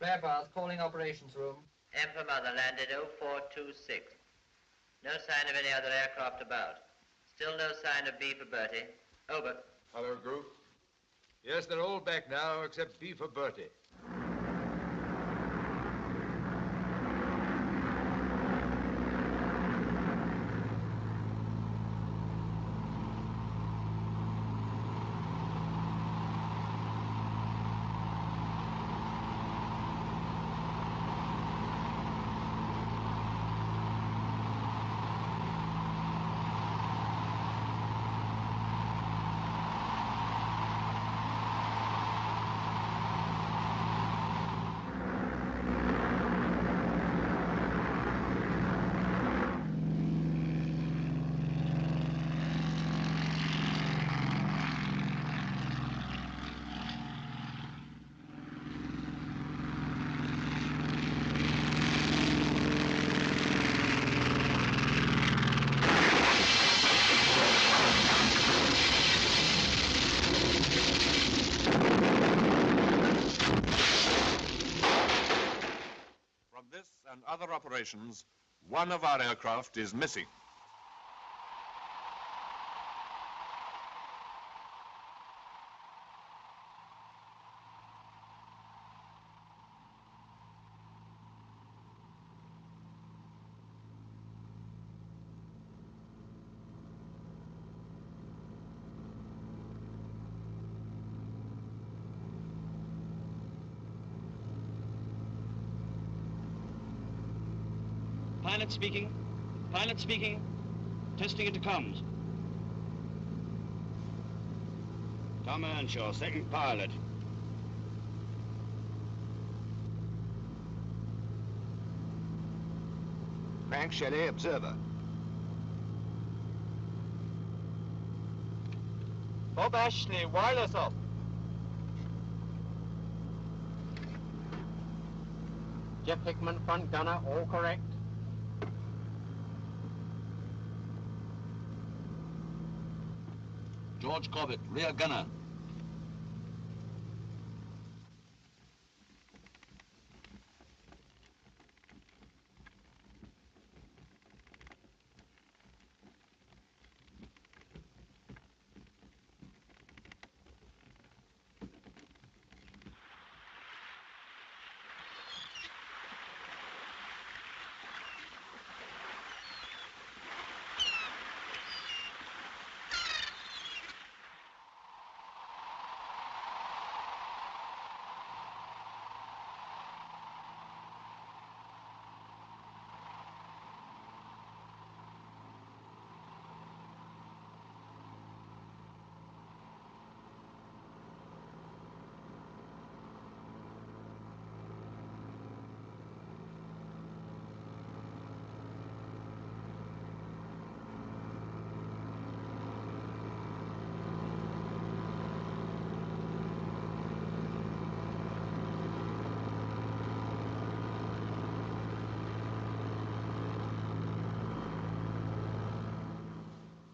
Spare bars calling operations room. Emperor Mother landed 0426. No sign of any other aircraft about. Still no sign of B for Bertie. Over. Hello, group. Yes, they're all back now, except B for Bertie. And other operations, one of our aircraft is missing. Pilot speaking. Pilot speaking. Testing into comms. Tom Earnshaw, second pilot. Frank Shelley, observer. Bob Ashley, wireless up. Jeff Hickman, front gunner, all correct. George Corbett, rear gunner.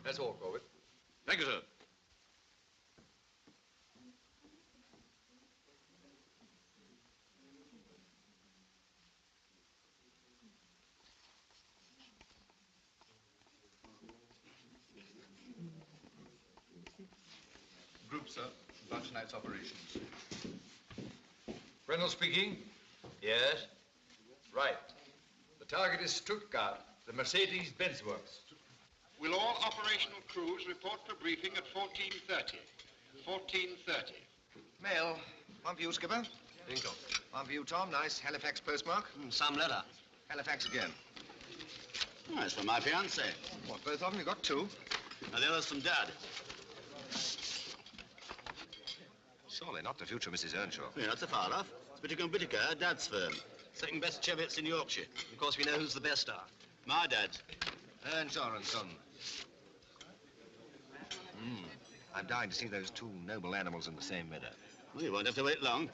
That's all, Corbett. Thank you, sir. Group, sir. About tonight's operations. Reynolds speaking. Yes. Right. The target is Stuttgart, the Mercedes-Benz works. Will all operational crews report for briefing at 14:30? 14:30. Mail. One for you, Skipper. Bingo. One for you, Tom. Nice Halifax postmark. Some letter. Halifax again. Oh, it's from my fiancée. What, both of them? You got two? Now, the other's from Dad. Surely not the future Mrs. Earnshaw. Yeah, not so far off. It's Whittaker & Whittaker, Dad's firm. Second best Chevets in Yorkshire. Of course, we know who's the best are. My dad's. Earnshaw and Son. I'm dying to see those two noble animals in the same meadow. Well, you won't have to wait long.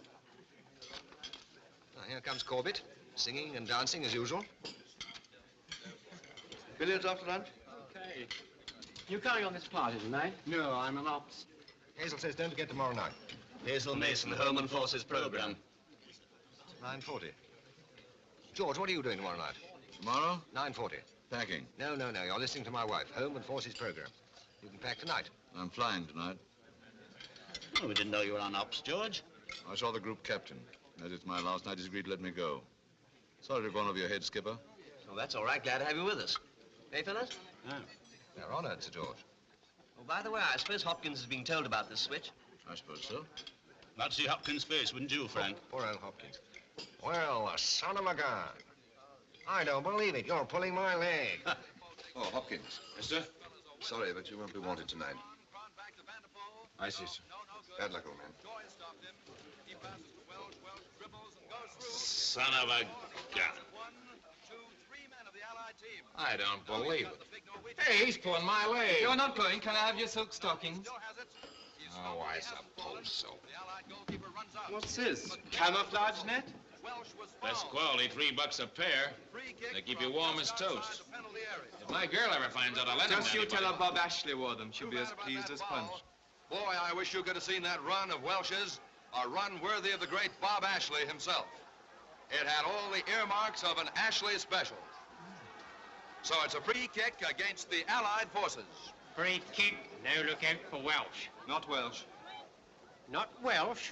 Here comes Corbett, singing and dancing as usual. Billiards after lunch? Okay. You carrying on this party tonight? No, I'm an ops. Hazel says don't forget tomorrow night. Hazel Mason, Home and Forces Program. 9:40. George, what are you doing tomorrow night? Tomorrow? 9:40. Packing. No. You're listening to my wife. Home and Forces program. You can pack tonight. I'm flying tonight. Oh, we didn't know you were on ops, George. I saw the group captain. As it's my last night, he's agreed to let me go. Sorry to have gone over your head, Skipper. Oh, that's all right. Glad to have you with us. Hey, fellas? Oh. They're honored, Sir George. Oh, by the way, I suppose Hopkins has been told about this switch. I suppose so. I'd see Hopkins' face, wouldn't you, Frank? Oh, poor old Hopkins. Well, the son of a gun. I don't believe it. You're pulling my leg. Oh, Hopkins. Yes, sir? Sorry, but you won't be wanted tonight. I see, sir. Bad luck, old man. Son of a gun. I don't believe it. Hey, he's pulling my leg. You're not going. Can I have your silk stockings? Oh, I suppose so. What's this? Camouflage net? Best quality, $3 a pair. They keep you warm as toast. If my girl ever finds out, I'll let him Just you tell her Bob Ashley wore them. She'll be as pleased as Punch. Boy, I wish you could have seen that run of Welsh's, a run worthy of the great Bob Ashley himself. It had all the earmarks of an Ashley special. So it's a free kick against the Allied forces. Free kick. No lookout for Welsh. Not Welsh. Not Welsh?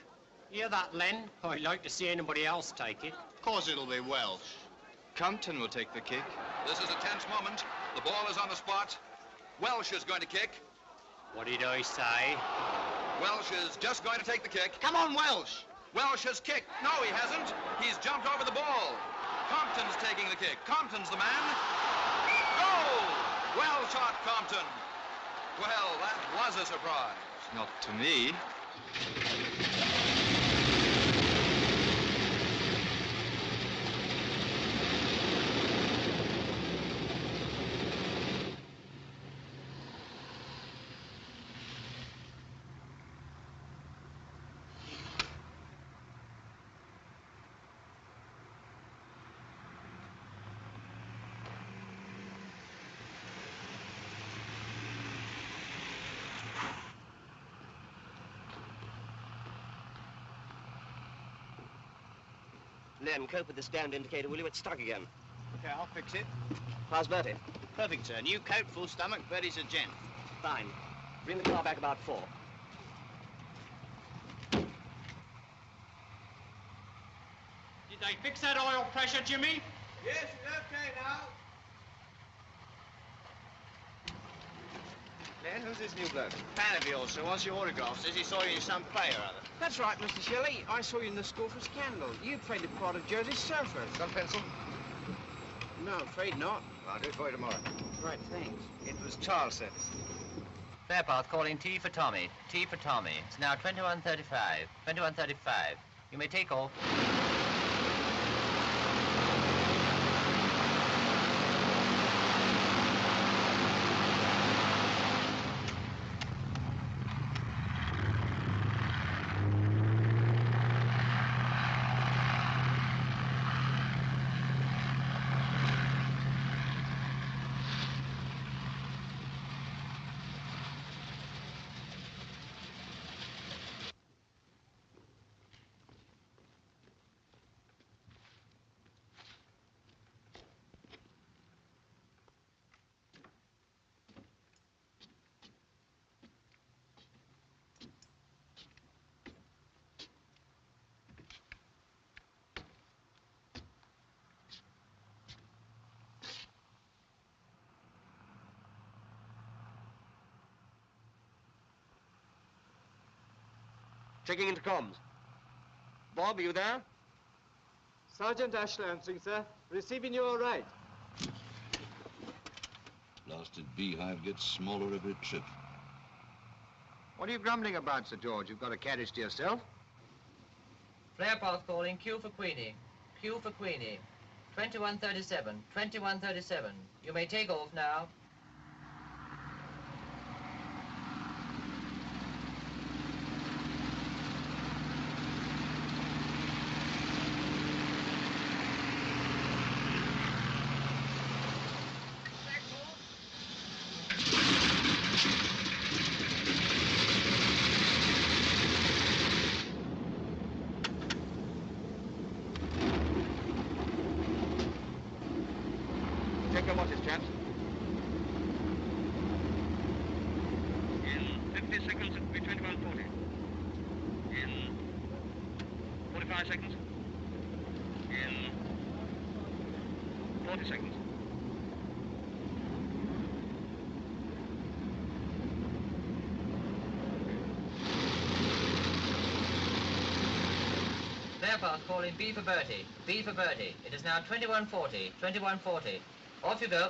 Hear that, Len? I'd like to see anybody else take it. Of course it'll be Welsh. Compton will take the kick. This is a tense moment. The ball is on the spot. Welsh is going to kick. What did I say? Welsh is just going to take the kick. Come on, Welsh! Welsh has kicked. No, he hasn't. He's jumped over the ball. Compton's taking the kick. Compton's the man. Goal! Well shot, Compton. Well, that was a surprise. Not to me. Len, cope with the stand indicator, will you? It's stuck again. Okay, I'll fix it. How's Bertie? Perfect, sir. New coat, full stomach, Bertie's a gent. Fine. Bring the car back about 4. Did they fix that oil pressure, Jimmy? Yes, it's okay now. Len, who's this new bloke? Fan of yours, sir. Wants your autograph. Says he saw you in some play or other. That's right, Mr. Shelley. I saw you in the school for Scandal. You played the part of Jersey Surfer. Got a pencil? No, afraid not. I'll do it for you tomorrow. Right, thanks. It was Charles service. Fairpath calling T for Tommy. T for Tommy. It's now 21:35. 21:35. You may take off. Checking into comms. Bob, are you there? Sergeant Ashley answering, sir. Receiving you all right. Blasted beehive gets smaller every trip. What are you grumbling about, Sir George? You've got a carriage to yourself. Fairpath calling Q for Queenie. Q for Queenie. 21:37. 21:37. You may take off now. 5 seconds. In 40 seconds. Airpath calling B for Bertie. B for Bertie. It is now 2140. 2140. Off you go.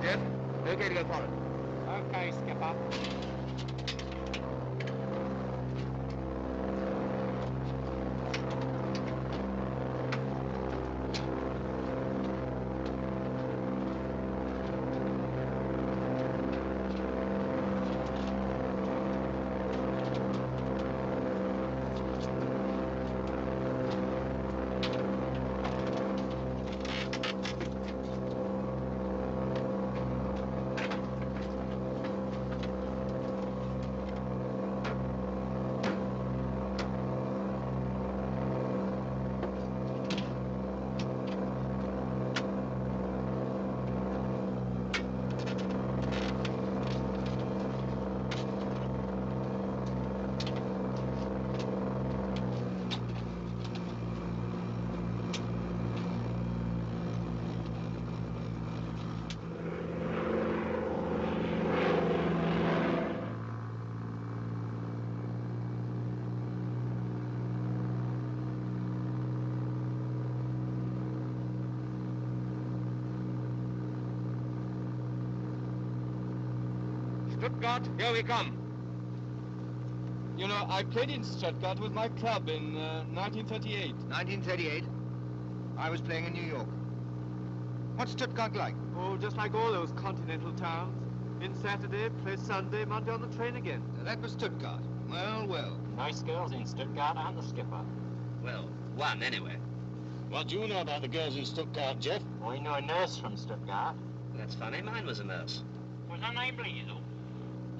Jeff, okay to go forward. Okay, skipper. Stuttgart, here we come. You know, I played in Stuttgart with my club in 1938. 1938? I was playing in New York. What's Stuttgart like? Oh, just like all those continental towns. In Saturday, play Sunday, Monday on the train again. That was Stuttgart. Well, well. Nice girls in Stuttgart, aren't the skipper? Well, one anyway. What do you know about the girls in Stuttgart, Jeff? I know a nurse from Stuttgart. That's funny. Mine was a nurse. Was her name Liesel?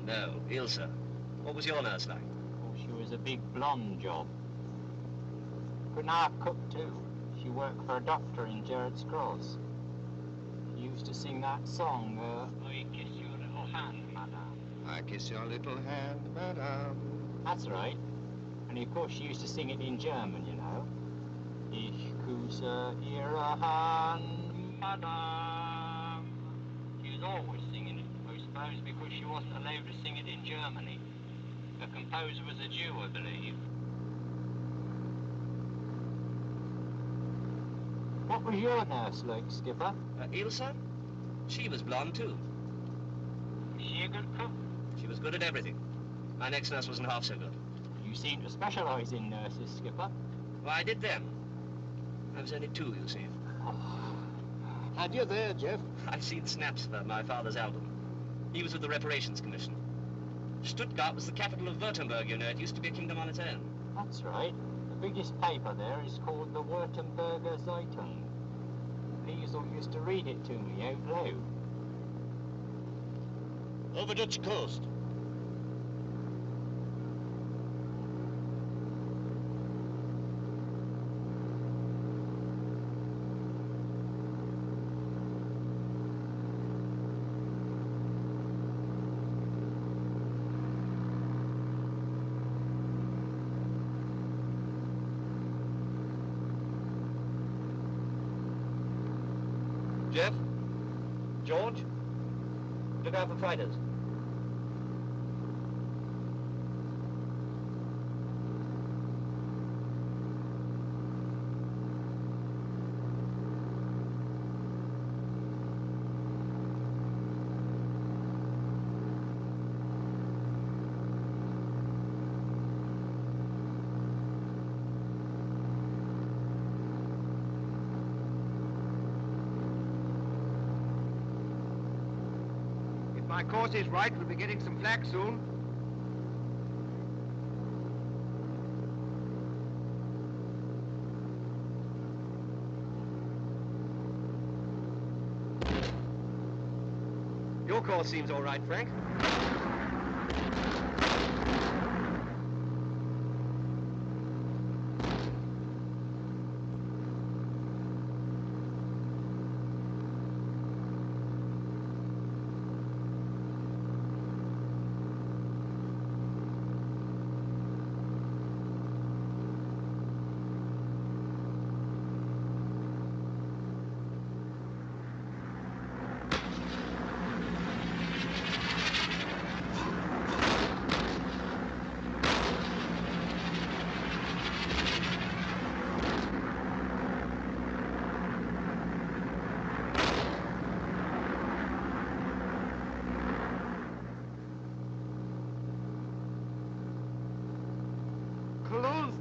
No, Ilse. What was your nurse like? Oh, she was a big blonde job. Couldn't half cook too. She worked for a doctor in Gerrard's Cross. She used to sing that song, I kiss your little hand, madame. I kiss your little hand, madame. That's right. And of course she used to sing it in German, you know. Ich küsse ihre Hand, madame. She was always singing it, I suppose, because she wasn't allowed to sing it in Germany. The composer was a Jew, I believe. What was your nurse like, Skipper? Ilse? She was blonde, too. Was she a good cook? She was good at everything. My next nurse wasn't half so good. You seem to specialize in nurses, Skipper. Well, I did then. I was only 2, you see. Had you there, Jeff? I've seen snaps of my father's album. He was with the Reparations Commission. Stuttgart was the capital of Württemberg, you know. It used to be a kingdom on its own. That's right. The biggest paper there is called the Württemberger Zeitung. Liesel used to read it to me out loud. Over Dutch coast. Jeff? George? Look out for fighters. my course is right, we'll be getting some flak soon. Your course seems all right, Frank.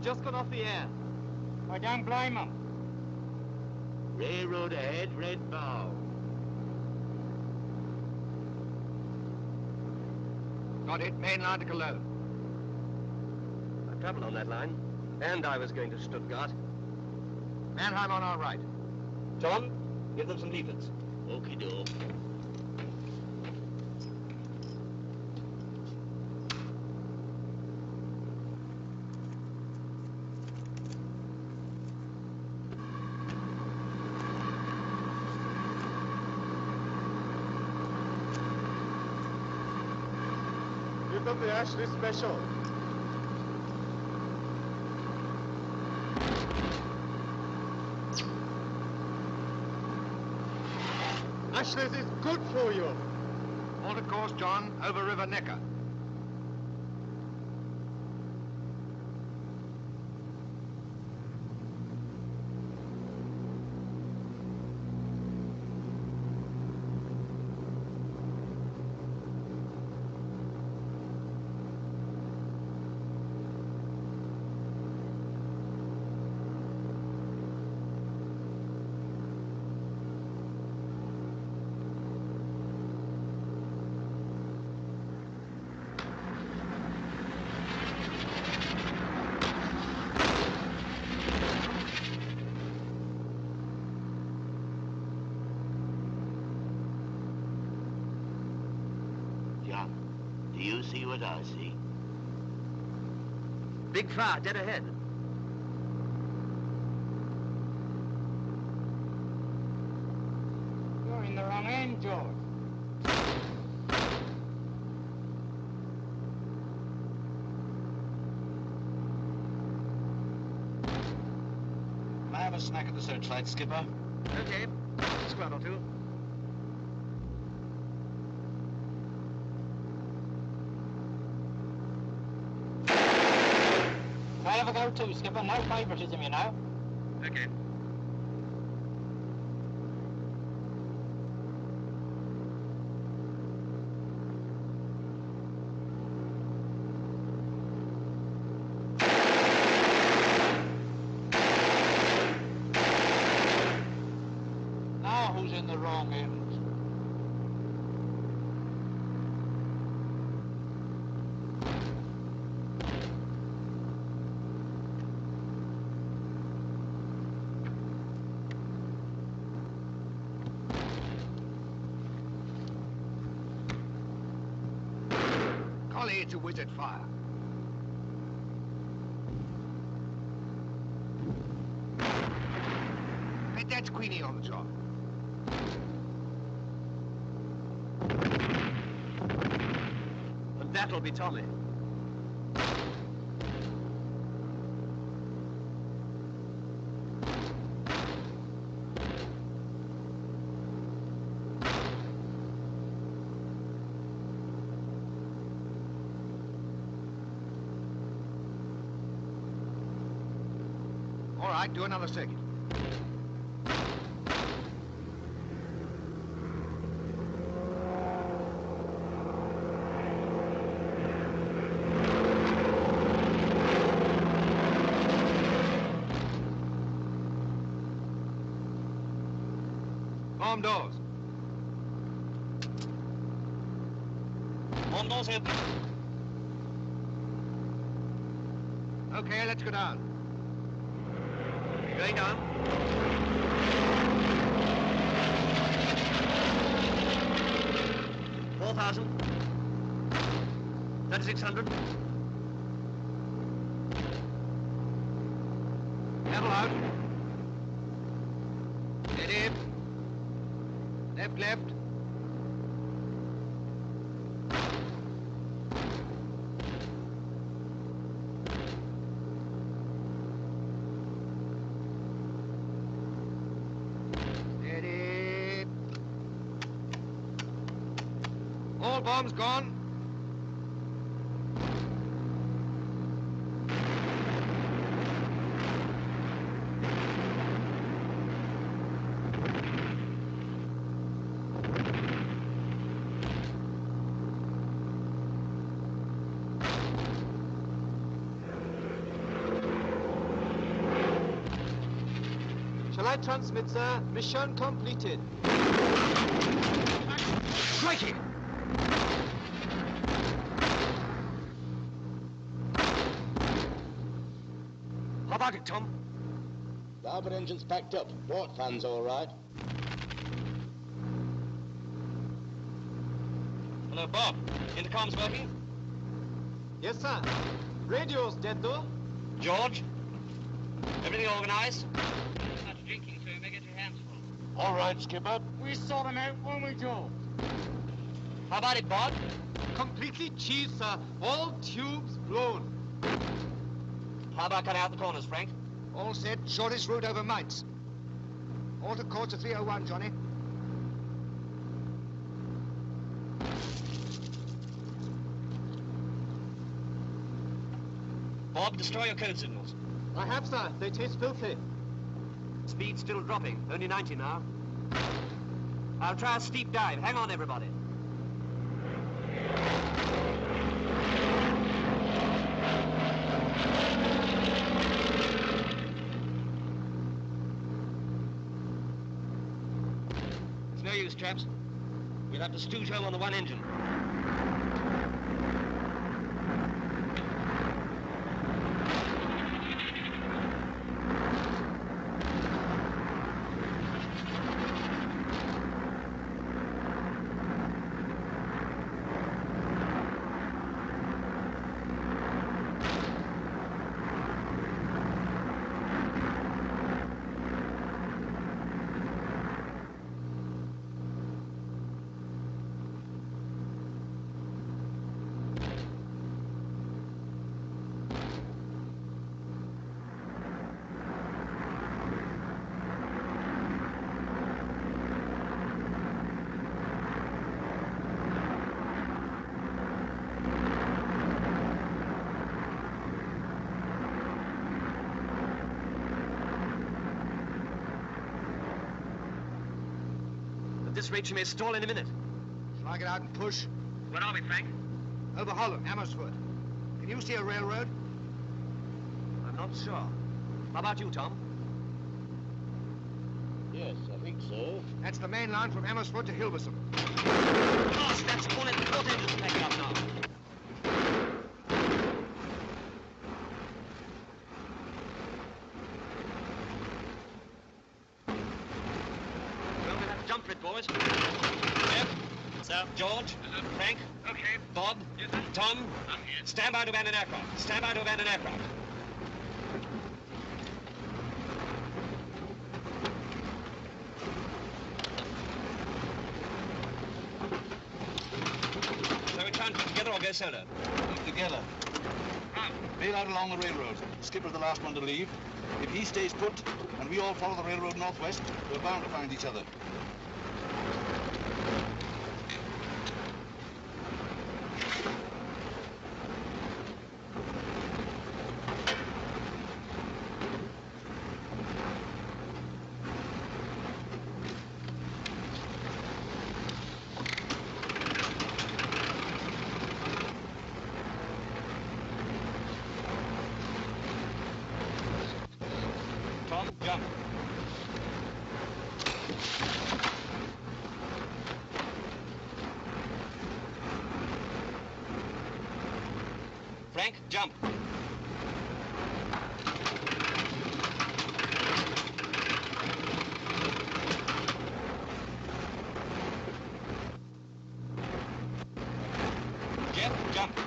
Just gone off the air. I don't blame them. Railroad ahead, red bow. Got it, mainline to Cologne. I've travelled on that line, and I was going to Stuttgart. Mannheim on our right. John, give them some leaflets. Okie doke. Give them the Ashley Special. Ashley's is good for you. Alter course, John, over River Neckar. Do you see what I see? Big fire, dead ahead. You're in the wrong end, George. May I have a snack at the searchlight, Skipper? Okay, squad or two. I'll have a go too, Skipper. No favouritism, you know. Okay. Now who's in the wrong end? Collie, it's a wizard fire. Bet that's Queenie on the job. And that'll be Tommy. All right, do another circuit. Arm doors. Tom, doors open. Okay, let's go down. Going down. 4,000. 3,600. Level out. Steady. Left, left. Steady. All bombs gone. Shall I transmit, sir? Mission completed. Crikey! How about it, Tom? Starboard engine's packed up. Port fan's all right. Hello, Bob. Intercom's working? Yes, sir. Radio's dead, though. George? Everything organized? Much drinking, so you may get your hands full. All right, Skipper. We sort them out when we go. How about it, Bob? Completely cheese, sir. All tubes blown. How about cutting out the corners, Frank? All set. Shortest route over Mainz. Alter course to 301, Johnny. Bob, destroy your code signals. I have, sir. They taste filthy. Speed still dropping. Only 90 now. I'll try a steep dive. Hang on, everybody. It's no use, chaps. We'll have to stooge home on the one engine. At this rate, she may stall in a minute. Shall I get out and push? Where are we, Frank? Over Holland, Amersfoort. Can you see a railroad? I'm not sure. How about you, Tom? Yes, I think so. That's the main line from Amersfoort to Hilversum. Gosh, that's the one at the port engine's packing up now. Well, we'll have to jump for it, boys. Yep. Sir. George. Frank. Okay. Bob. Yes, sir. Tom. I'm here. Stand by to abandon aircraft. Stand by to abandon aircraft. So we try and keep together or go solo? Together. Bail out along the railroad. Skipper's the last one to leave. If he stays put and we all follow the railroad northwest, we're bound to find each other. Tom, jump. Frank, jump. Jeff, jump.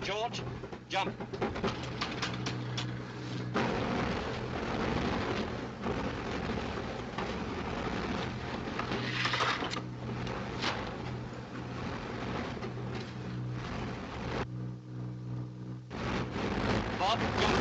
George, jump. Bob, jump.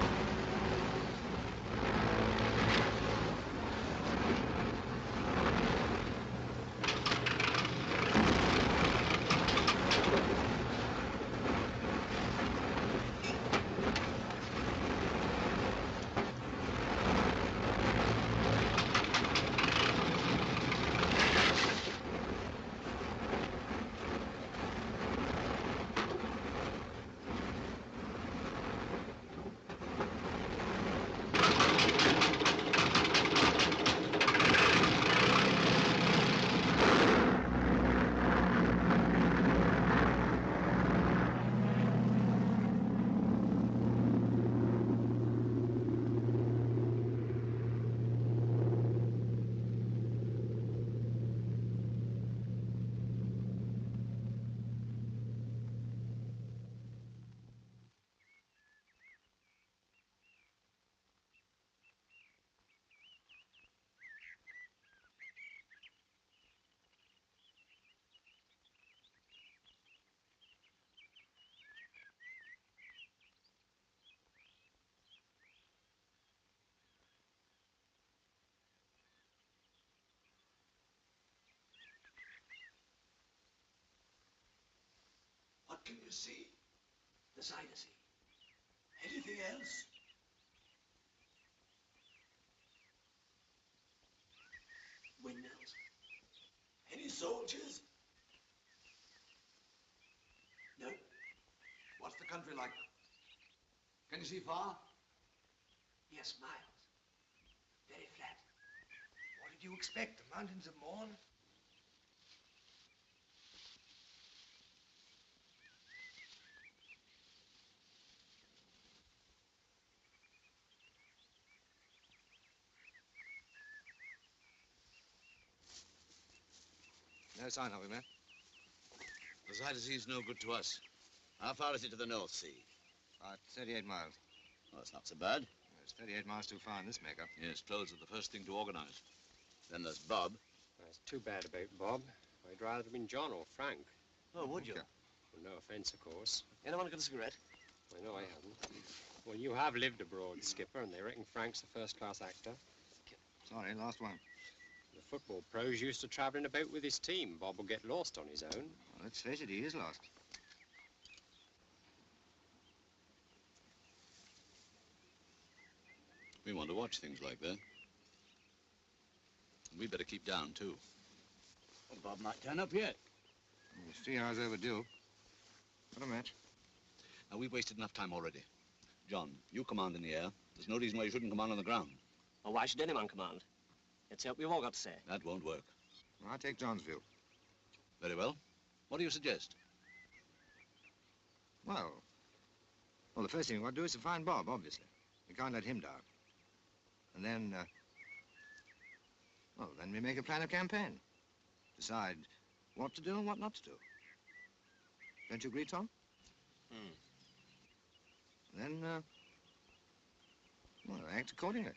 What can you see? The side of sea. Anything else? Windmills? Any soldiers? No. What's the country like? Can you see far? Yes, miles. Very flat. What did you expect? The mountains of Morn? No sign of him, eh? The side of sea's no good to us. How far is it to the North Sea? 38 miles. Well, that's not so bad. It's 38 miles too far in this makeup. Yes, clothes are the first thing to organize. Then there's Bob. It's too bad about Bob. I'd rather have been John or Frank. Oh, would you? Well, no offense, of course. Anyone got a cigarette? I know I haven't. Well, you have lived abroad, Skipper, and they reckon Frank's a first-class actor. Sorry, last one. The football pros used to travelling about with his team. Bob will get lost on his own. Well, let's face it, he is lost. We want to watch things like that. We better keep down, too. Well, Bob might turn up yet. It's 3 hours overdue. What a match. Now, we've wasted enough time already. John, you command in the air. There's no reason why you shouldn't command on the ground. Well, why should anyone command? Let's help we've all got to say. That won't work. Well, I'll take John's view. Very well. What do you suggest? Well, the first thing we want to do is to find Bob, obviously. We can't let him down. And then, then we make a plan of campaign. Decide what to do and what not to do. Don't you agree, Tom? Then, act accordingly.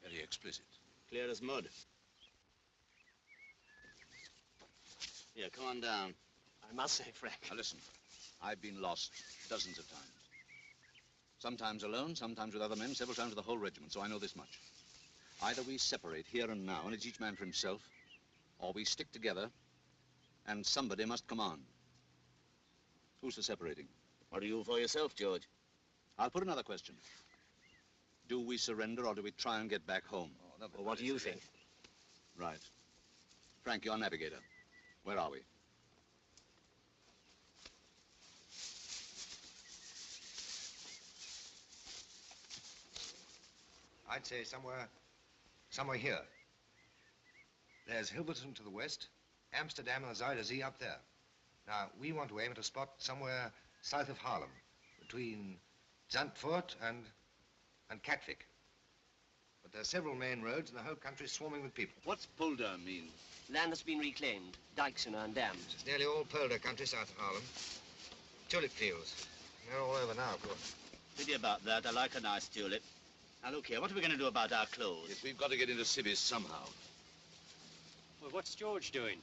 Very explicit. Clear as mud. Here, come on down. I must say, Frank. Now, listen. I've been lost dozens of times. Sometimes alone, sometimes with other men, several times with the whole regiment, so I know this much. Either we separate here and now, and it's each man for himself, or we stick together, and somebody must command. Who's for separating? What are you for yourself, George? I'll put another question. Do we surrender, or do we try and get back home? Well, what do you think? Right. Frank, you're navigator. Where are we? I'd say somewhere here. There's Hilversum to the west, Amsterdam and the Zuiderzee up there. Now, we want to aim at a spot somewhere south of Haarlem, between Zandvoort and Katwijk. But there are several main roads and the whole country is swarming with people. What's polder mean? Land has been reclaimed, dikes and dams. It's nearly all polder country south of Haarlem. Tulip fields. They're all over now, of course. Pity about that. I like a nice tulip. Now, look here, what are we going to do about our clothes? Yes, we've got to get into civvies somehow. Well, what's George doing?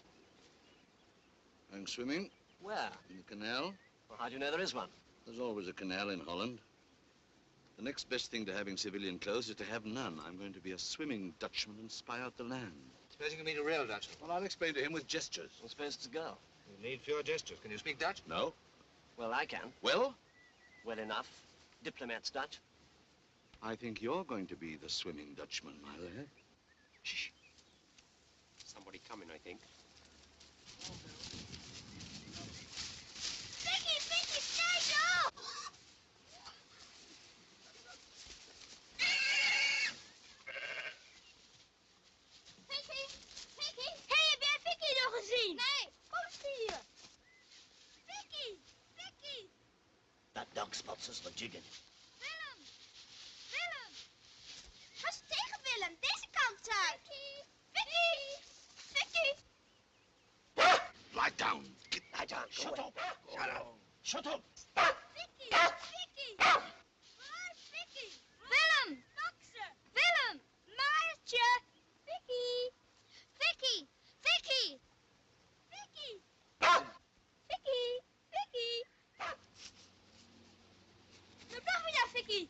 Going swimming? Where? In the canal. Well, how do you know there is one? There's always a canal in Holland. The next best thing to having civilian clothes is to have none. I'm going to be a swimming Dutchman and spy out the land. Suppose you can meet a real Dutchman. Well, I'll explain to him with gestures. I'm supposed to go. You need fewer gestures. Can you speak Dutch? No. Well, I can. Well? Well enough. Diplomat's Dutch. I think you're going to be the swimming Dutchman, my lad. Shh. Somebody coming, I think. Vicky, kijk op! Vicky! Hey, heb jij Vicky nog gezien? Nee, kom eens hier. Vicky! That dog spots us jigging. Willem! Ga eens tegen Willem, deze kant uit. Vicky! Lie down. Lie down. Shut up. Shut up. Vicky! Waar is Vicky? Willem! Willem! Maartje! Vicky! Nou, blijf weer daar, Vicky!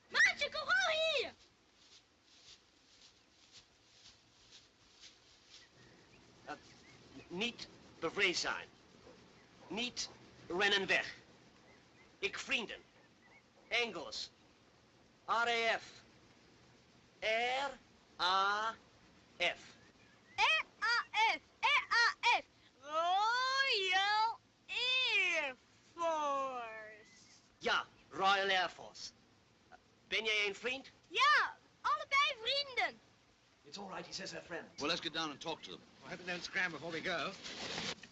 Maartje, kom gewoon hier! Niet bevreesd zijn. Niet rennen weg. Ik vrienden. Engels. RAF. R-A-F. RAF. Royal Air Force. Ja, Royal Air Force. Ben jij een vriend? Ja, allebei vrienden. It's all right, he says they're friends. Well, let's get down and talk to them. I hope they don't scram before we go.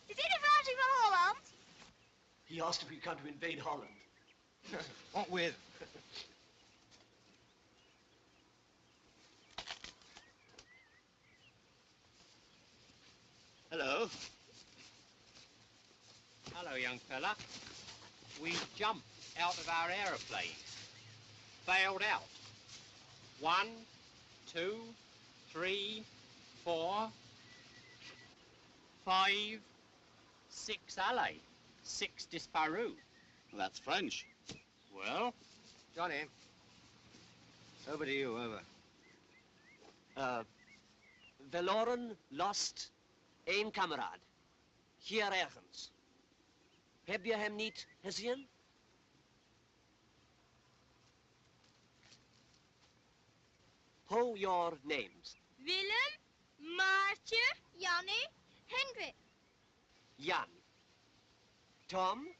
Is dit de versie van Holland? He asked if we'd come to invade Holland. What with? Hello. Hello, young fella. We jumped out of our aeroplane. Bailed out. 1, 2, 3, 4, 5, 6 alley. 6 disparu. That's French. Well? Johnny. Over to you, over. Verloren, lost, één kameraad. Hier ergens. Heb je hem niet gezien? Hoe your names? Willem, Maartje, Jannie, Hendrik. Jan. Tom.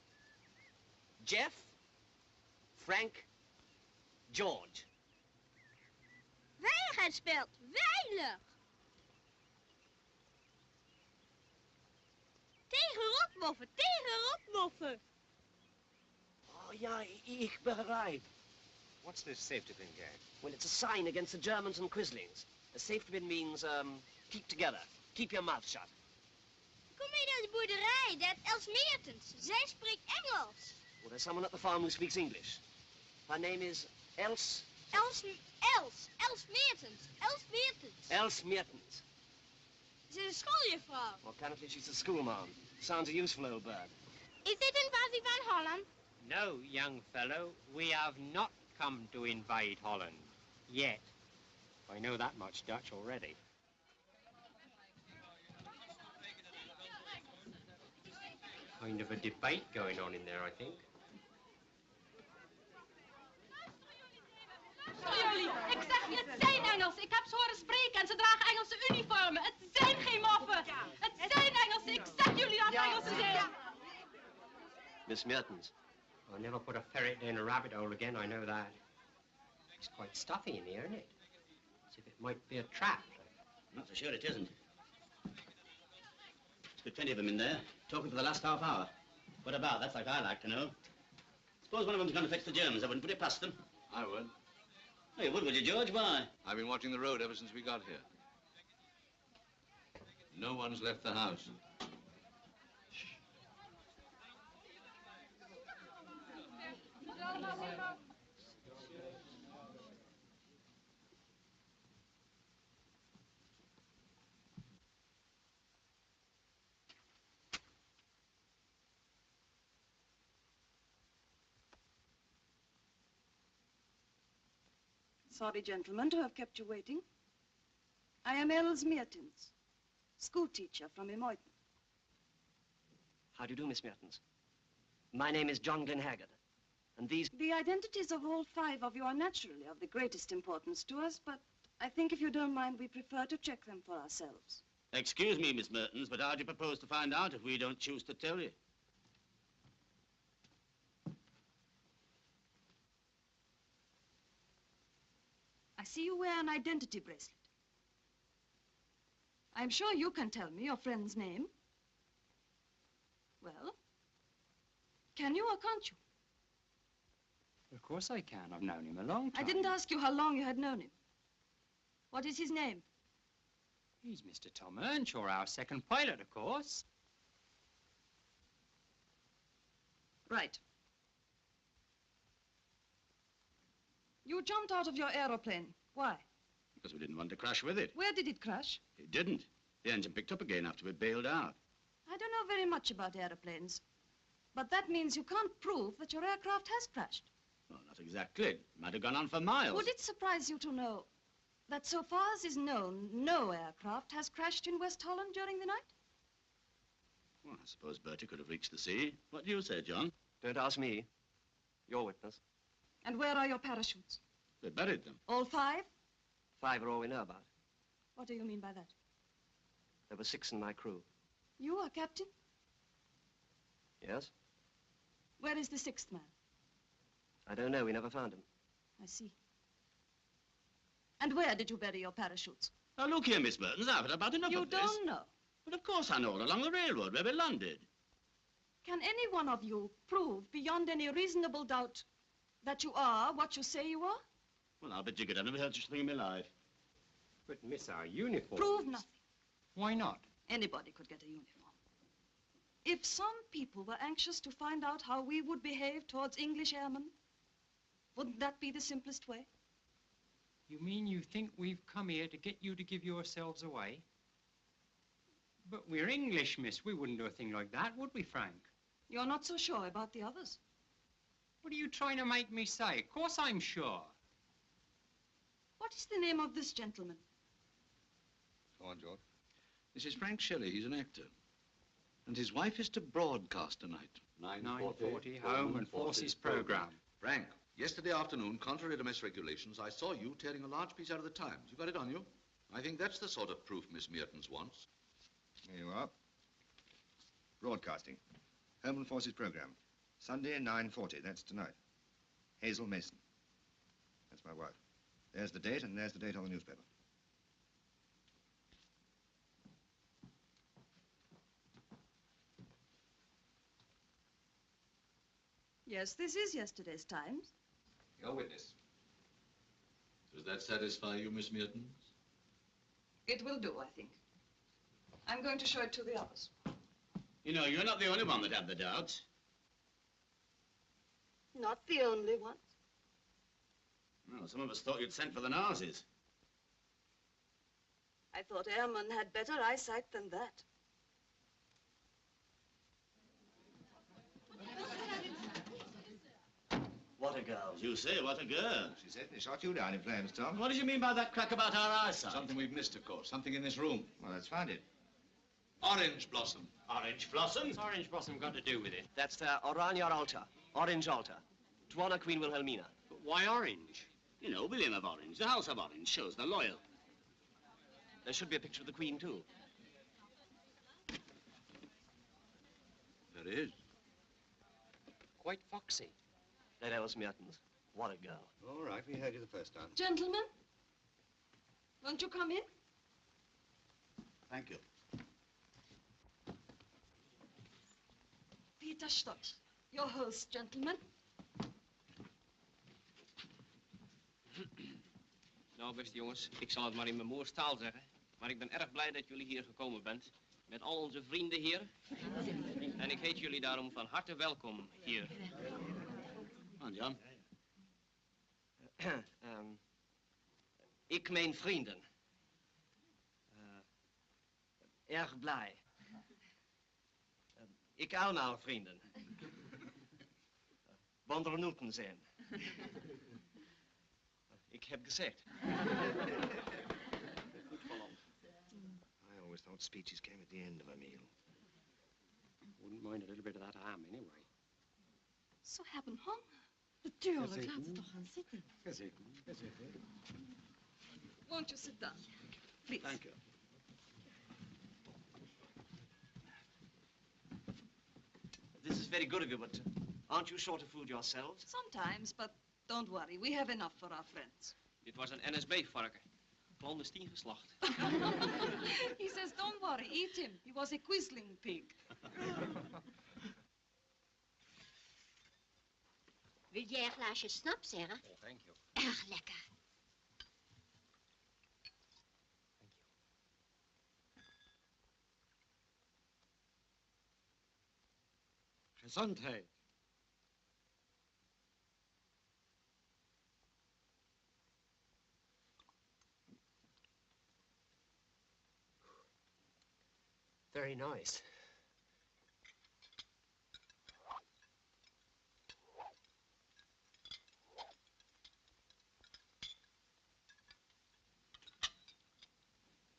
Jeff. Frank. George. Veiligheid speelt. Veilig. Tegen rotmoffen. Oh, ja, ik begrijp. What's this safety pin gang? Well, it's a sign against the Germans and Quislings. A safety pin means, keep together. Keep your mouth shut. Kom mee naar de boerderij, dat Els Meertens. Zij spreekt Engels. Well, there's someone at the farm who speaks English. Her name is Els Meertens. Els Meertens. Ze is een schooljuffrouw. Well, apparently she's a schoolmarm. Sounds a useful old bird. Is dit een invasie van Holland? No, young fellow, we have not come to invade Holland. Yet. I know that much Dutch already. Kind of a debate going on in there, I think. Jullie, ik zeg je, het zijn Engels. Ik heb ze horen spreken en ze dragen Engelse uniformen. Het zijn geen moffen. Het zijn Engelsen. Ik zeg jullie dat het Engelsen zijn. Miss Mertens, I'll never put a ferret in a rabbit hole again, I know that. It's quite stuffy in here, isn't it? As if it might be a trap. Not so sure it isn't. There's been plenty of them in there, talking for the last half hour. What about? That's like I'd like to know. Suppose one of them's going to fetch the Germans. I wouldn't put it past them. I would. Hey, would you, George? Why? I've been watching the road ever since we got here. No one's left the house. Sorry, gentlemen, to have kept you waiting. I am Els Mertens, school teacher from Emeric. How do you do, Miss Mertens? My name is John Glenhaggard, and these... The identities of all 5 of you are naturally of the greatest importance to us, but I think if you don't mind, we prefer to check them for ourselves. Excuse me, Miss Mertens, but how do you propose to find out if we don't choose to tell you? I see you wear an identity bracelet. I'm sure you can tell me your friend's name. Well, can you or can't you? Of course I can. I've known him a long time. I didn't ask you how long you had known him. What is his name? He's Mr. Tom Earnshaw, our second pilot, of course. Right. You jumped out of your aeroplane. Why? Because we didn't want to crash with it. Where did it crash? It didn't. The engine picked up again after we bailed out. I don't know very much about airplanes, but that means you can't prove that your aircraft has crashed. Well, not exactly. It might have gone on for miles. Would it surprise you to know that so far as is known, no aircraft has crashed in West Holland during the night? Well, I suppose Bertie could have reached the sea. What do you say, John? Don't ask me. You're witness. And where are your parachutes? They buried them. All 5? 5 are all we know about. What do you mean by that? There were 6 in my crew. You are captain? Yes? Where is the 6th man? I don't know. We never found him. I see. And where did you bury your parachutes? Now, look here, Miss Mertens, I've had about enough You of this. don't know. But of course I know, all along the railroad where we landed. Can any one of you prove beyond any reasonable doubt that you are what you say you are? Well, I'll bet you could. I've never heard such a thing in my life. But, miss, our uniform... Prove nothing. Why not? Anybody could get a uniform. If some people were anxious to find out how we would behave towards English airmen, wouldn't that be the simplest way? You mean you think we've come here to get you to give yourselves away? But we're English, miss. We wouldn't do a thing like that, would we, Frank? You're not so sure about the others. What are you trying to make me say? Of course I'm sure. What is the name of this gentleman? Go on, George. This is Frank Shelley. He's an actor. And his wife is to broadcast tonight. 9:40, Home and Forces program. Frank, yesterday afternoon, contrary to mess regulations, I saw you tearing a large piece out of the Times. You got it on you? I think that's the sort of proof Miss Mertens wants. Here you are. Broadcasting. Home and Forces program. Sunday, 9:40. That's tonight. Hazel Mason. That's my wife. There's the date, and there's the date on the newspaper. Yes, this is yesterday's Times. Your witness. Does that satisfy you, Miss Mertens? It will do, I think. I'm going to show it to the others. You know, you're not the only one that had the doubts. Not the only one. Well, some of us thought you'd sent for the Nazis. I thought airmen had better eyesight than that. What a girl. You say, what a girl. She certainly shot you down in flames, Tom. What did you mean by that crack about our eyesight? Something we've missed, of course. Something in this room. Well, let's find it. Orange blossom. Orange blossom? What's orange blossom got to do with it? That's the Orania altar. Orange altar. To honor Queen Wilhelmina. But why orange? You know, William of Orange, the House of Orange, shows they're loyal. There should be a picture of the Queen, too. There is. quite foxy. There was Mertens. What a girl. All right, we heard you the first time. Gentlemen, won't you come in? Thank you. Peter Stott, your host, gentlemen. Nou, beste jongens, ik zal het maar in mijn moerstaal zeggen. Maar ik ben erg blij dat jullie hier gekomen bent. Met al onze vrienden hier. En ik heet jullie daarom van harte welkom hier. Jan. Ik mijn vrienden. Erg blij. Ik allemaal vrienden. Wondernoeten zijn. Ik heb gezegd. I always thought speeches came at the end of a meal. Wouldn't mind a little bit of that ham anyway. Ze hebben honger. Natuurlijk, Gezeten. laten ze toch gaan zitten. Gezeten. Won't you sit down, please? Thank you. This is very good of you, but aren't you short of food yourselves? Sometimes, but don't worry. We have enough for our friends. Dit was een NSB-varken. Clandestien geslacht. He says, don't worry, eat him. He was a quisling pig. Wil jij een glaasje snaps, Sarah? Oh, thank you. Erg lekker. Gezondheid. Very nice.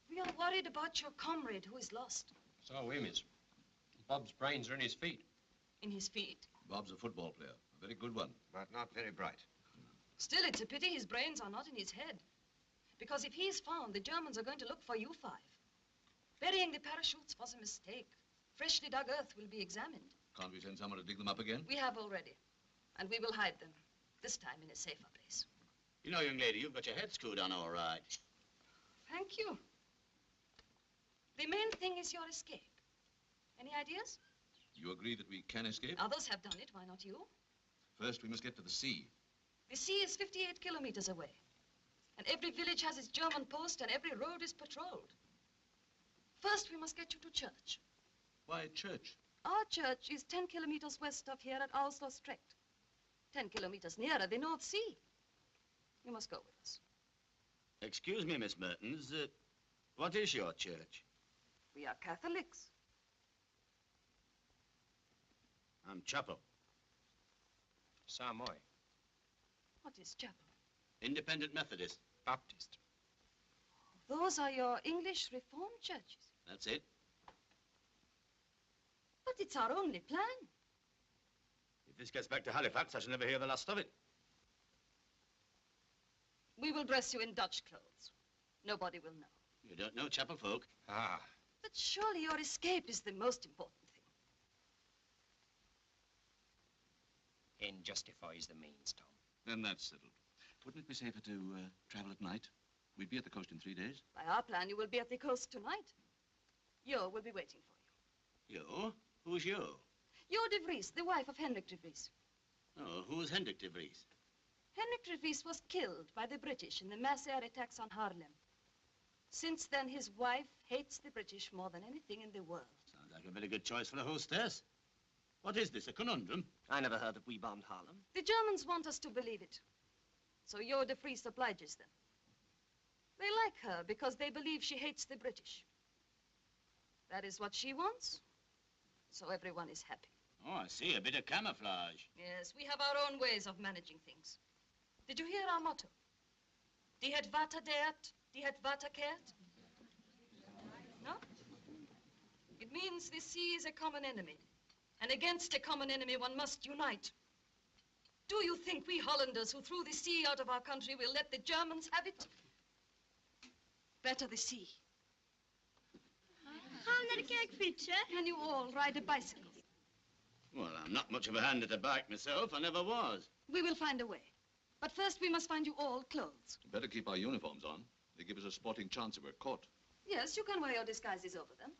We are worried about your comrade who is lost. So are we, miss. Bob's brains are in his feet. In his feet. Bob's a football player, a very good one. But not very bright. Still, it's a pity his brains are not in his head. Because if he is found, the Germans are going to look for you five. Burying the parachutes was a mistake. Freshly dug earth will be examined. Can't we send someone to dig them up again? We have already. And we will hide them. This time in a safer place. You know, young lady, you've got your head screwed on all right. Thank you. The main thing is your escape. Any ideas? You agree that we can escape? Others have done it. Why not you? First, we must get to the sea. The sea is 58 kilometers away. And every village has its German post and every road is patrolled. First, we must get you to church. Why church? Our church is 10 kilometers west of here at Auslostrekt. 10 kilometers nearer, the North Sea. You must go with us. Excuse me, Miss Mertens. What is your church? We are Catholics. I'm chapel. So am I. What is chapel? Independent Methodist. Baptist. Those are your English Reformed churches. That's it. But it's our only plan. If this gets back to Halifax, I shall never hear the last of it. We will dress you in Dutch clothes. Nobody will know. You don't know chapel folk. Ah. But surely your escape is the most important thing. End justifies the means, Tom. Then that's settled. Wouldn't it be safer to travel at night? We'd be at the coast in 3 days. By our plan, you will be at the coast tonight. Jo will be waiting for you. Jo? Who's Jo? Jo de Vries, the wife of Henrik de Vries. Oh, who's Hendrik de Vries? Henrik de Vries was killed by the British in the mass air attacks on Haarlem. Since then, his wife hates the British more than anything in the world. Sounds like a very good choice for a hostess. What is this, a conundrum? I never heard that we bombed Harlem. The Germans want us to believe it. So Jo de Vries obliges them. They like her because they believe she hates the British. That is what she wants. So everyone is happy. Oh, I see. A bit of camouflage. Yes, we have our own ways of managing things. Did you hear our motto? Die het water deert, die het water keert. No? It means the sea is a common enemy. And against a common enemy, one must unite. Do you think we Hollanders who threw the sea out of our country will let the Germans have it? Better the sea. Gaan we naar de kerk fietsen? Can you all ride a bicycle? Well, I'm not much of a hand at the back myself. I never was. We will find a way. But first we must find you all clothes. Better keep our uniforms on. They give us a sporting chance if we're caught. Yes, you can wear your disguises over them.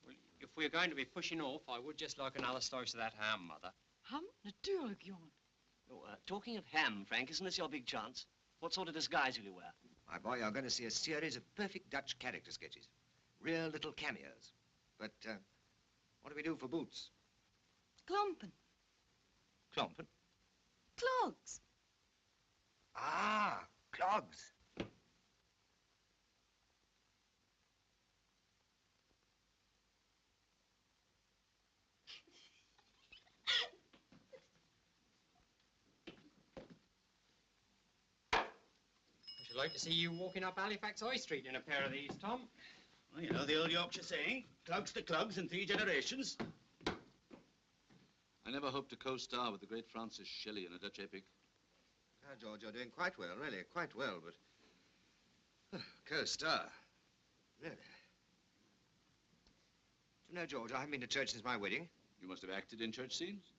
Well, if we're going to be pushing off, I would just like another slice of that ham, Mother. Ham? Natuurlijk, jongen. Oh, talking of ham, Frank, isn't this your big chance? What sort of disguise will you wear? My boy, you're going to see a series of perfect Dutch character sketches. Real little cameos. But, what do we do for boots? Klompen. Klompen? Clogs. Ah, clogs. I should like to see you walking up Halifax High Street in a pair of these, Tom. Well, you know the old Yorkshire saying, clogs to clogs in 3 generations. I never hoped to co-star with the great Francis Shelley in a Dutch epic. Now, George, you're doing quite well, really, quite well, but... co-star. Really. Do you know, George, I haven't been to church since my wedding. You must have acted in church scenes?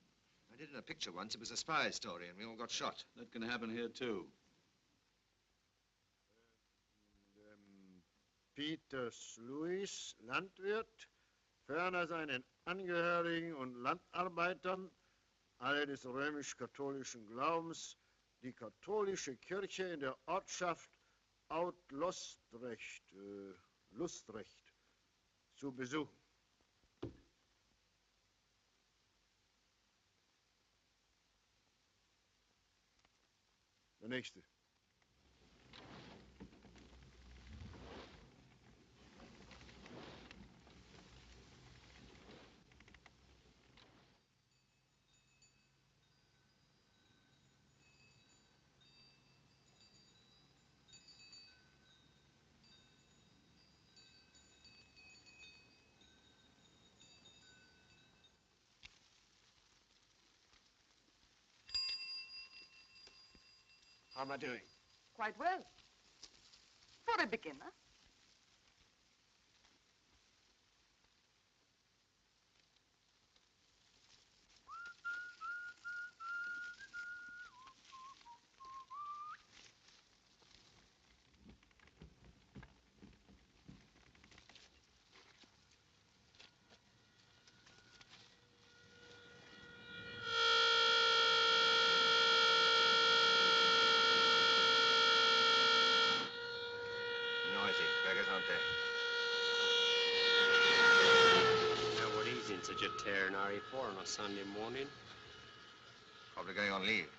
I did in a picture once. It was a spy story, and we all got shot. That can happen here, too. Peters Louis, Landwirt, ferner seinen Angehörigen und Landarbeitern, alle des römisch-katholischen Glaubens, die katholische Kirche in der Ortschaft Lustrecht zu besuchen. Der nächste. How am I doing? Quite well. For a beginner. Such a tearing are you for on a Sunday morning? Probably going on leave.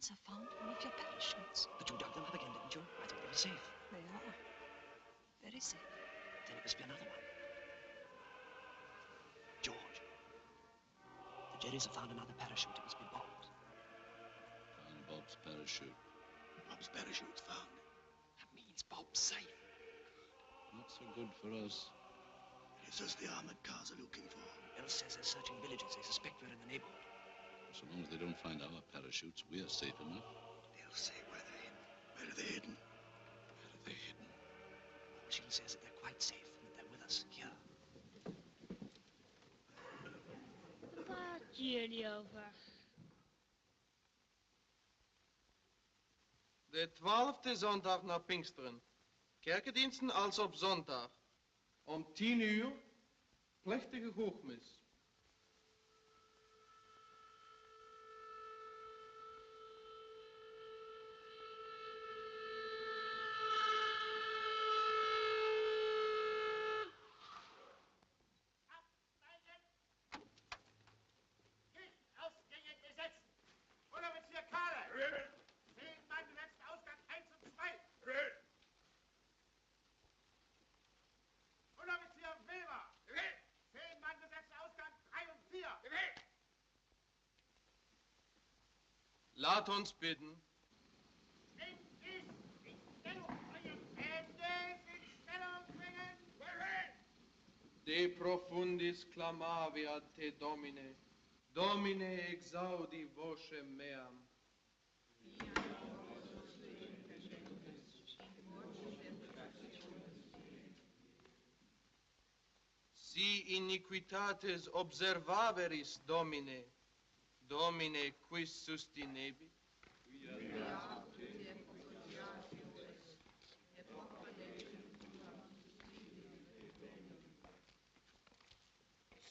Have found one of your parachutes. But you dug them up again, didn't you? I thought they were safe. They are. Very safe. Then it must be another one. George, the Jerrys have found another parachute. It must be Bob's. Found Bob's parachute. Bob's parachute's found. That means Bob's safe. Not so good for us. It's us the armored cars are looking for. Els says they're searching villages. They suspect we're in the neighborhood. So long as they don't find our parachutes, we are safe enough. They'll say where they're hidden. Where are they hidden? Where are they hidden? She says that they're quite safe and that they're with us here. Praat jullie over? De 12e zondag na Pinksteren. Kerkendiensten als op zondag. Om 10 uur, plechtige hoogmis. Laat ons bidden. De profundis clamavi ad te, Domine. Domine exaudi vocem meam. Si iniquitates observaveris, Domine, Domine quis sustinebi?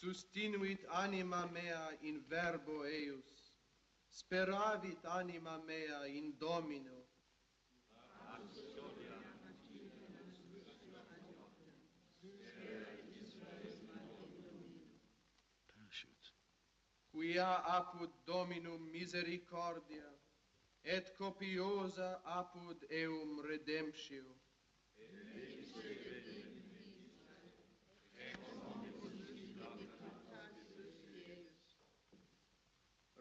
Sustinuit anima mea in verbo eius, speravit anima mea in Domino. Quia apud Dominum misericordia, et copiosa apud eum redemptio.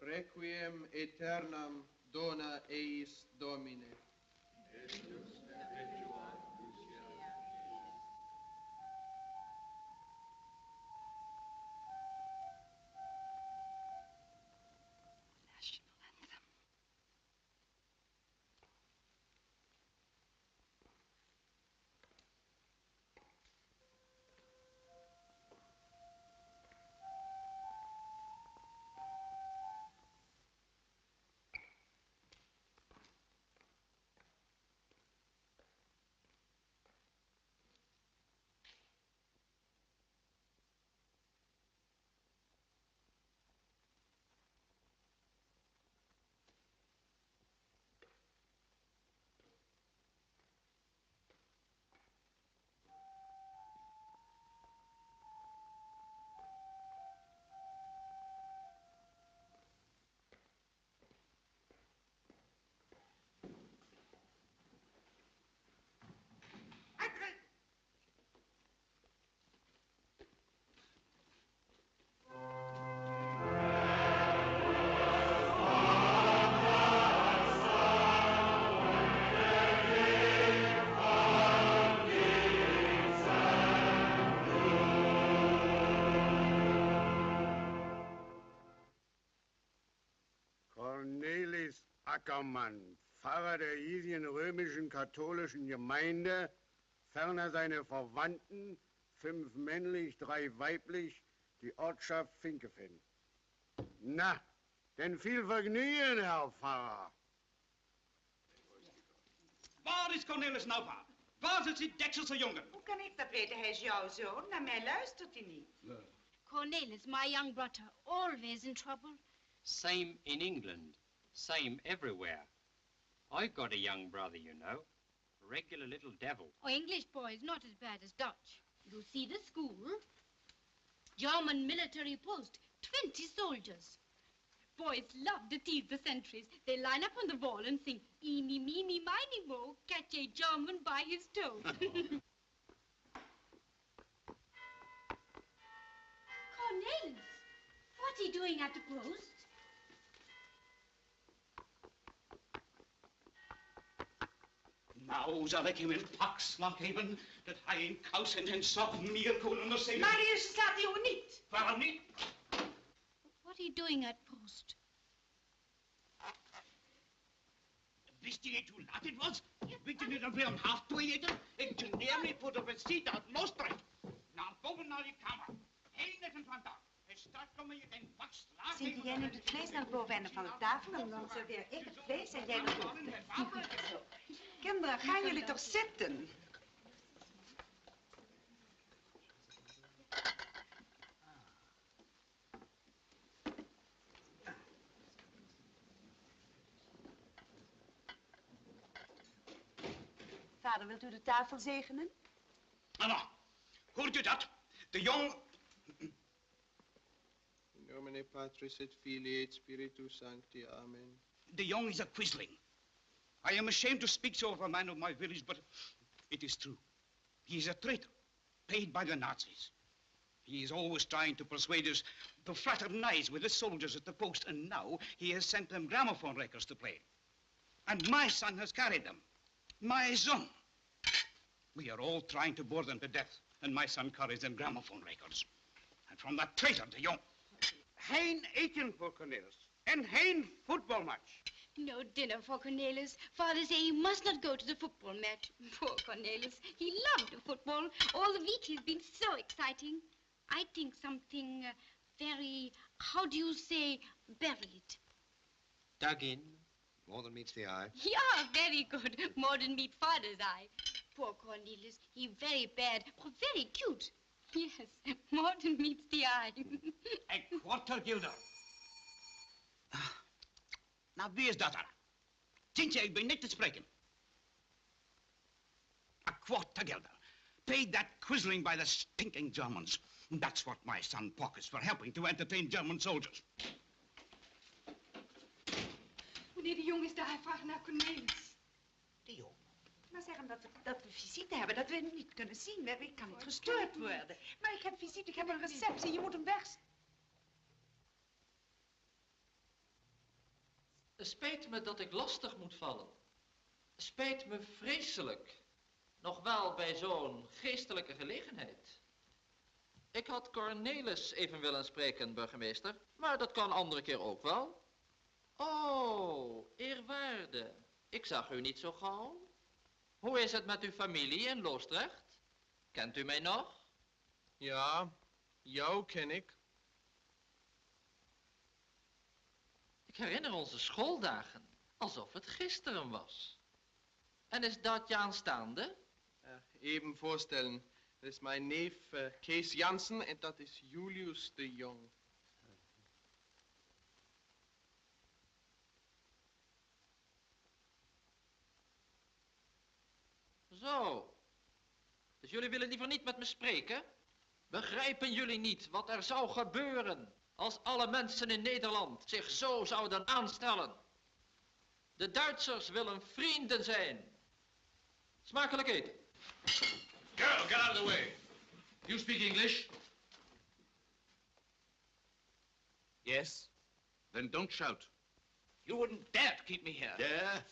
Requiem aeternam dona eis Domine. Ackermann, Pfarrer der hiesigen römischen katholischen Gemeinde, ferner seine Verwandten, 5 männlich, 3 weiblich, die Ortschaft Finkefinn. Na, denn viel Vergnügen, Herr Pfarrer. Waar is Cornelis nou, pa? Waar zit die dekselse jongen? Hoe kan ik dat weten? Hij is jouw zoon. Naar mij luistert hij niet. Cornelis, my young brother, always in trouble. Same in England. Same everywhere. I've got a young brother, you know. Regular little devil. Oh, English boys, not as bad as Dutch. You see the school? German military post, 20 soldiers. Boys love to tease the sentries. They line up on the wall and sing, "Eeny, meeny, miny, mo, catch a German by his toe." Cornelis, what are you doing at the post? Nou zal ik hem een pakslag geven dat hij in kous en zijn sok meer kon onderzetten. Marius, slaat die jongen niet. Waarom niet? What are you doing at post? Wist je niet hoe laat het was? Weet je niet dat we om 1:30 eten? Ik geneer me voor de visite uit Maastricht. Naar boven naar die kamer. Heel net een vandaag. En straks kom je een pak slaag. Zinti, jij neemt het vlees naar het boveneinde van de tafel en dan serveer ik het vlees en jij de groente. Kinderen, gaan jullie toch zitten? Vader, wilt u de tafel zegenen? Anna, hoort u dat? De jong... In nomine Patris et Filii et Spiritus Sancti. Amen. De jong is a quisling. I am ashamed to speak so of a man of my village, but it is true. He is a traitor, paid by the Nazis. He is always trying to persuade us to fraternize with the soldiers at the post, and now he has sent them gramophone records to play. And my son has carried them. My son. We are all trying to bore them to death, and my son carries them gramophone records. And from that traitor de Jong. Geen eten voor Cornelis. En geen football match. No dinner for Cornelis. Father say he must not go to the football match. Poor Cornelis. He loved the football. All the week he's been so exciting. I think something very, how do you say, buried. Dug in. More than meets the eye. Yeah, very good. More than meet father's eye. Poor Cornelis. He very bad, but very cute. Yes, more than meets the eye. A quarter guilder. Nou, wie is dat er? Tintje, ik ben niet te spreken. A quarter guilder. Paid that quizzling by the stinking Germans. That's what my son pockets for helping to entertain German soldiers. Meneer de Jong is daar, hij vraagt naar Cornelis. De Jong? Maar zeg hem dat we visite hebben, dat we hem niet kunnen zien. Ik kan niet gestoord worden. Maar ik heb visite, ik heb een receptie, je moet hem weg. Het spijt me dat ik lastig moet vallen. Het spijt me vreselijk. Nog wel bij zo'n geestelijke gelegenheid. Ik had Cornelis even willen spreken, burgemeester. Maar dat kan andere keer ook wel. Oh, eerwaarde. Ik zag u niet zo gauw. Hoe is het met uw familie in Loosdrecht? Kent u mij nog? Ja, jou ken ik. Ik herinner onze schooldagen, alsof het gisteren was. En is dat je aanstaande? Even voorstellen. Dat is mijn neef Kees Jansen en dat is Julius de Jong. Zo. Dus jullie willen liever niet met me spreken? Begrijpen jullie niet wat er zou gebeuren als alle mensen in Nederland zich zo zouden aanstellen? De Duitsers willen vrienden zijn. Smakelijk eten. Girl, get out of the way. You speak English? Yes. Then don't shout. You wouldn't dare to keep me here. Dare?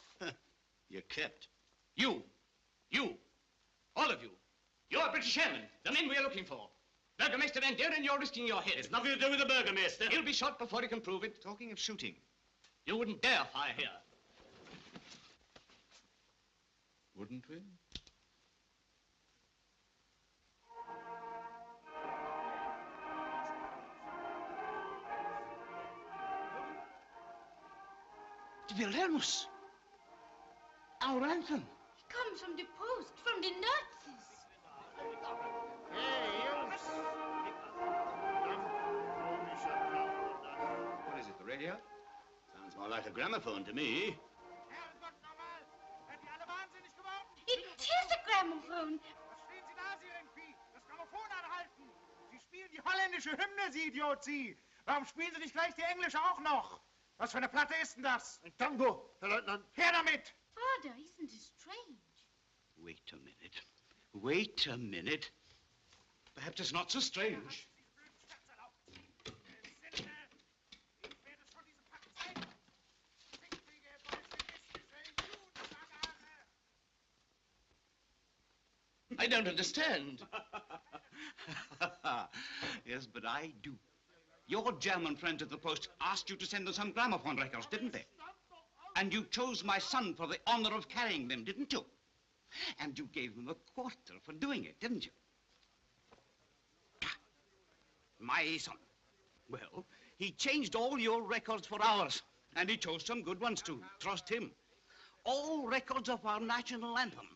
You're kept. You, all of you. You're British airmen, the men we're looking for. Burgomaster Van Deren, you're risking your head. It's nothing to do with the Burgomaster. He'll be shot before he can prove it. Talking of shooting. You wouldn't dare fire here. Wouldn't we? Wilhelmus. Our anthem. He comes from the post, from the Nazis. What is it, the radio? Sounds more like a gramophone to me. It is a gramophone. Das Grammophon anhalten! Sie spielen die holländische Hymne, Sie Idiot, Sie! Warum spielen Sie nicht gleich die englische auch noch? Was für eine Platte ist denn das? Ein Tango, Herr Leutnant. Her damit! Father, isn't it strange? Wait a minute. Wait a minute. Perhaps it's not so strange. I don't understand. Yes, but I do. Your German friends at the post asked you to send them some gramophone records, didn't they? And you chose my son for the honor of carrying them, didn't you? And you gave him a quarter for doing it, didn't you? My son. Well, he changed all your records for ours. And he chose some good ones too. Trust him. All records of our national anthem.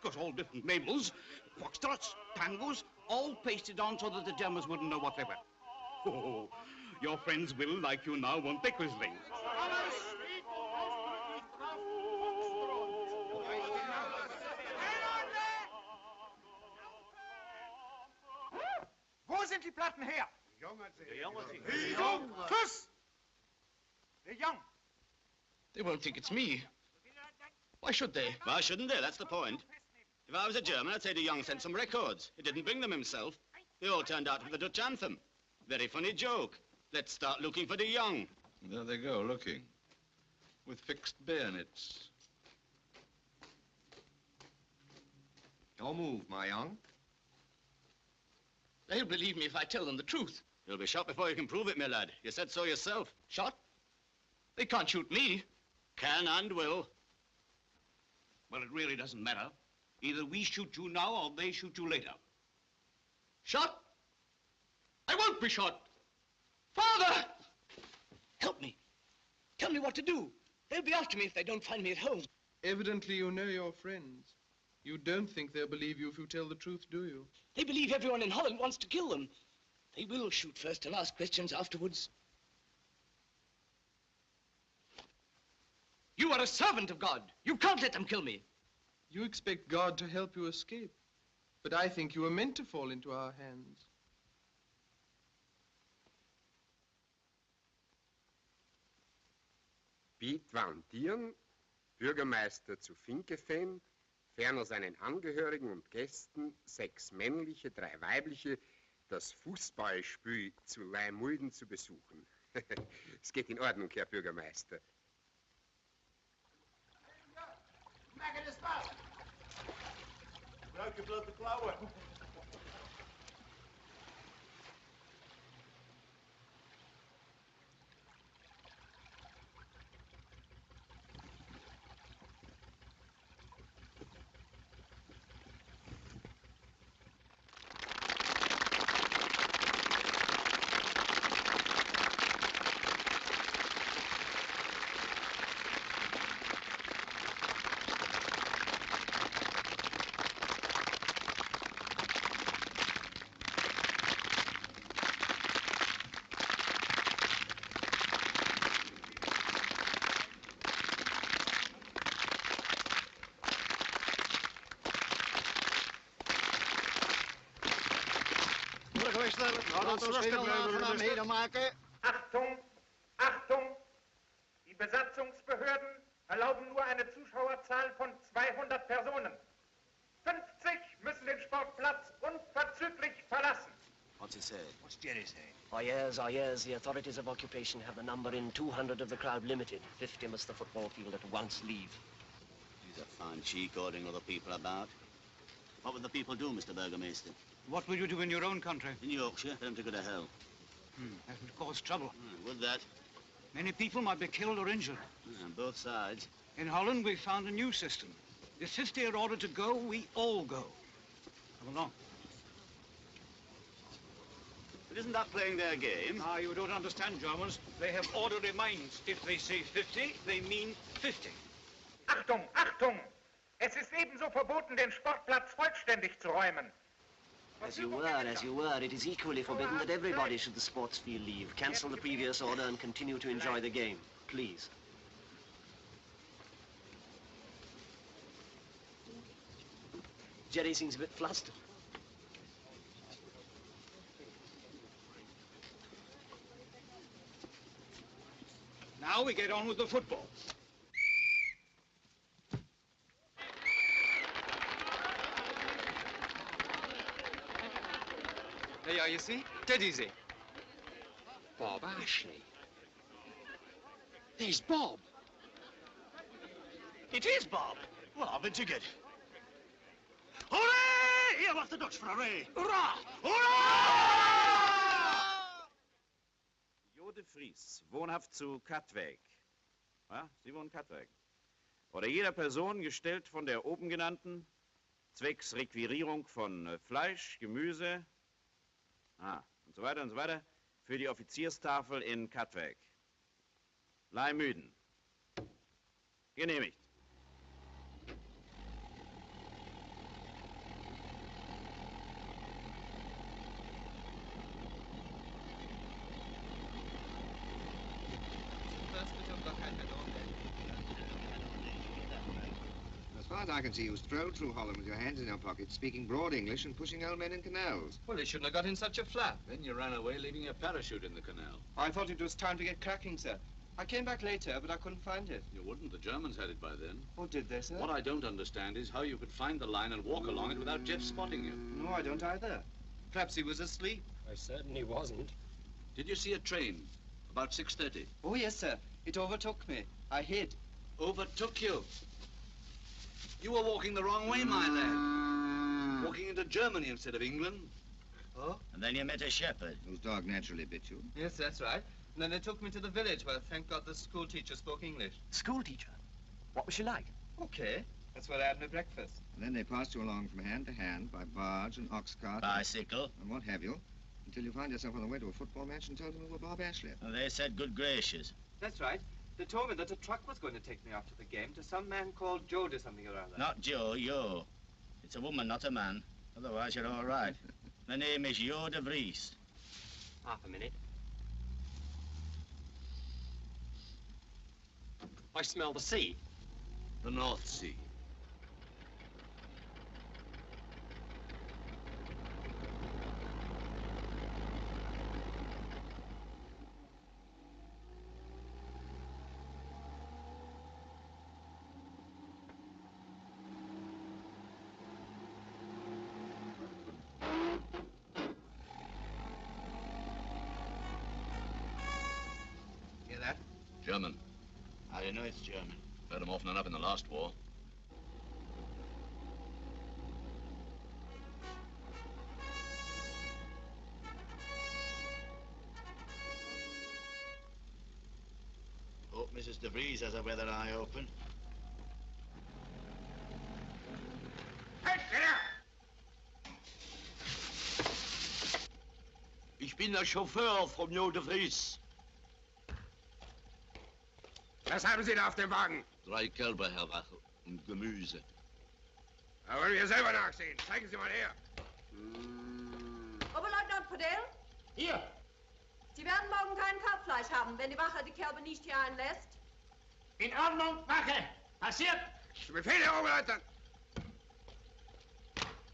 Because all different labels, foxtrots, tangos, all pasted on so that the Germans wouldn't know what they were. Oh, your friends will, like you now, won't they, Quisling? Wo sind die Platten her? De Jong hat sie. De Jong! Tschüss! De Jong! They won't think it's me. Why should they? Why shouldn't they? That's the point. If I was a German, I'd say de Jong sent some records. He didn't bring them himself. They all turned out for the Dutch anthem. Very funny joke. Let's start looking for de Jong. There they go, looking. With fixed bayonets. Don't move, my young. They'll believe me if I tell them the truth. You'll be shot before you can prove it, my lad. You said so yourself. Shot? They can't shoot me. Can and will. Well, it really doesn't matter. Either we shoot you now or they shoot you later. Shot? I won't be shot. Father! Help me. Tell me what to do. They'll be after me if they don't find me at home. Evidently you know your friends. You don't think they'll believe you if you tell the truth, do you? They believe everyone in Holland wants to kill them. They will shoot first and ask questions afterwards. You are a servant of God. You can't let them kill me. You expect God to help you escape. But I think you were meant to fall into our hands. Piet van Dieren, Bürgermeister zu Vinkeveen, ferner seinen Angehörigen und Gästen, 6 männliche, 3 weibliche, das Fußballspiel zu Leimulden zu besuchen. Es geht in Ordnung, Herr Bürgermeister. Merke das was? Welke blote klauwen? Achtung, Achtung! Die Besatzungsbehörden erlauben nur eine Zuschauerzahl von 200 Personen. 50 müssen den Sportplatz unverzüglich verlassen. What's he say? What's Jerry saying? Oh, yes. The authorities of occupation have the number in 200 of the crowd limited. 50 must the football field at once leave. He's a fine cheek ordering other people about. What would the people do, Mr. Burgomaster? What would you do in your own country? In Yorkshire, tell them to go to hell. That would cause trouble. Would that? Many people might be killed or injured. On both sides. In Holland, we found a new system. If 50 are ordered to go, we all go. Come along. But isn't that playing their game? Ah, you don't understand, Germans. They have orderly minds. If they say 50, they mean 50. Achtung, Achtung! Es ist ebenso verboten, den Sportplatz vollständig zu räumen. As you were. It is equally forbidden that everybody should the sports field leave, cancel the previous order and continue to enjoy the game. Please. Jerry seems a bit flustered. Now we get on with the football. There you are, you see? Dead easy. Bob Ashley. There's Bob. It is Bob. Well, I've been ticket. Hooray! Here was the Dutch for a ray. Hurrah! Hurrah! Jode Vries, wohnhaft zu Katwijk. Ja, Sie wohnen Katwijk. Oder jeder Person gestellt von der oben genannten, zwecks Requirierung von Fleisch, Gemüse, und so weiter, für die Offizierstafel in Katwijk. Leimüden. Genehmigt. As far as I can see, you strolled through Holland with your hands in your pockets, speaking broad English and pushing old men in canals. Well, he shouldn't have got in such a flap. Then you ran away, leaving your parachute in the canal. I thought it was time to get cracking, sir. I came back later, but I couldn't find it. You wouldn't. The Germans had it by then. Oh, did they, sir? What I don't understand is how you could find the line and walk along it without Jeff spotting you. No, I don't either. Perhaps he was asleep. I certainly wasn't. Did you see a train about 6:30? Oh, yes, sir. It overtook me. I hid. Overtook you? You were walking the wrong way, my lad. Walking into Germany instead of England. Oh? And then you met a shepherd. Whose dog naturally bit you. Yes, that's right. And then they took me to the village where, thank God, the school teacher spoke English. School teacher? What was she like? Okay. That's where I had my breakfast. And then they passed you along from hand to hand by barge and ox cart. Bicycle. And what have you, until you find yourself on the way to a football match and told them you were Bob Ashley. And they said good gracious. That's right. They told me that a truck was going to take me after the game to some man called Joe or something or other. Not Joe, Yo. It's a woman, not a man. Otherwise, you're all right. The name is Jo de Vries. Half a minute. I smell the sea. The North Sea. Hear that? German. How do you know it's German? Heard them often enough in the last war. Hope Mrs. de Vries has a weather eye open. Hey, Ich bin der Chauffeur von Jo de Vries. Was haben Sie da auf dem Wagen? 3 Kälber, Herr Wache, und Gemüse. Da wollen wir selber nachsehen. Zeigen Sie mal her. Oberleutnant Podell? Hier. Sie werden morgen kein Kalbfleisch haben, wenn die Wache die Kälber nicht hier einlässt. In Ordnung, Wache. Passiert. Zu Befehl, Herr Oberleutnant.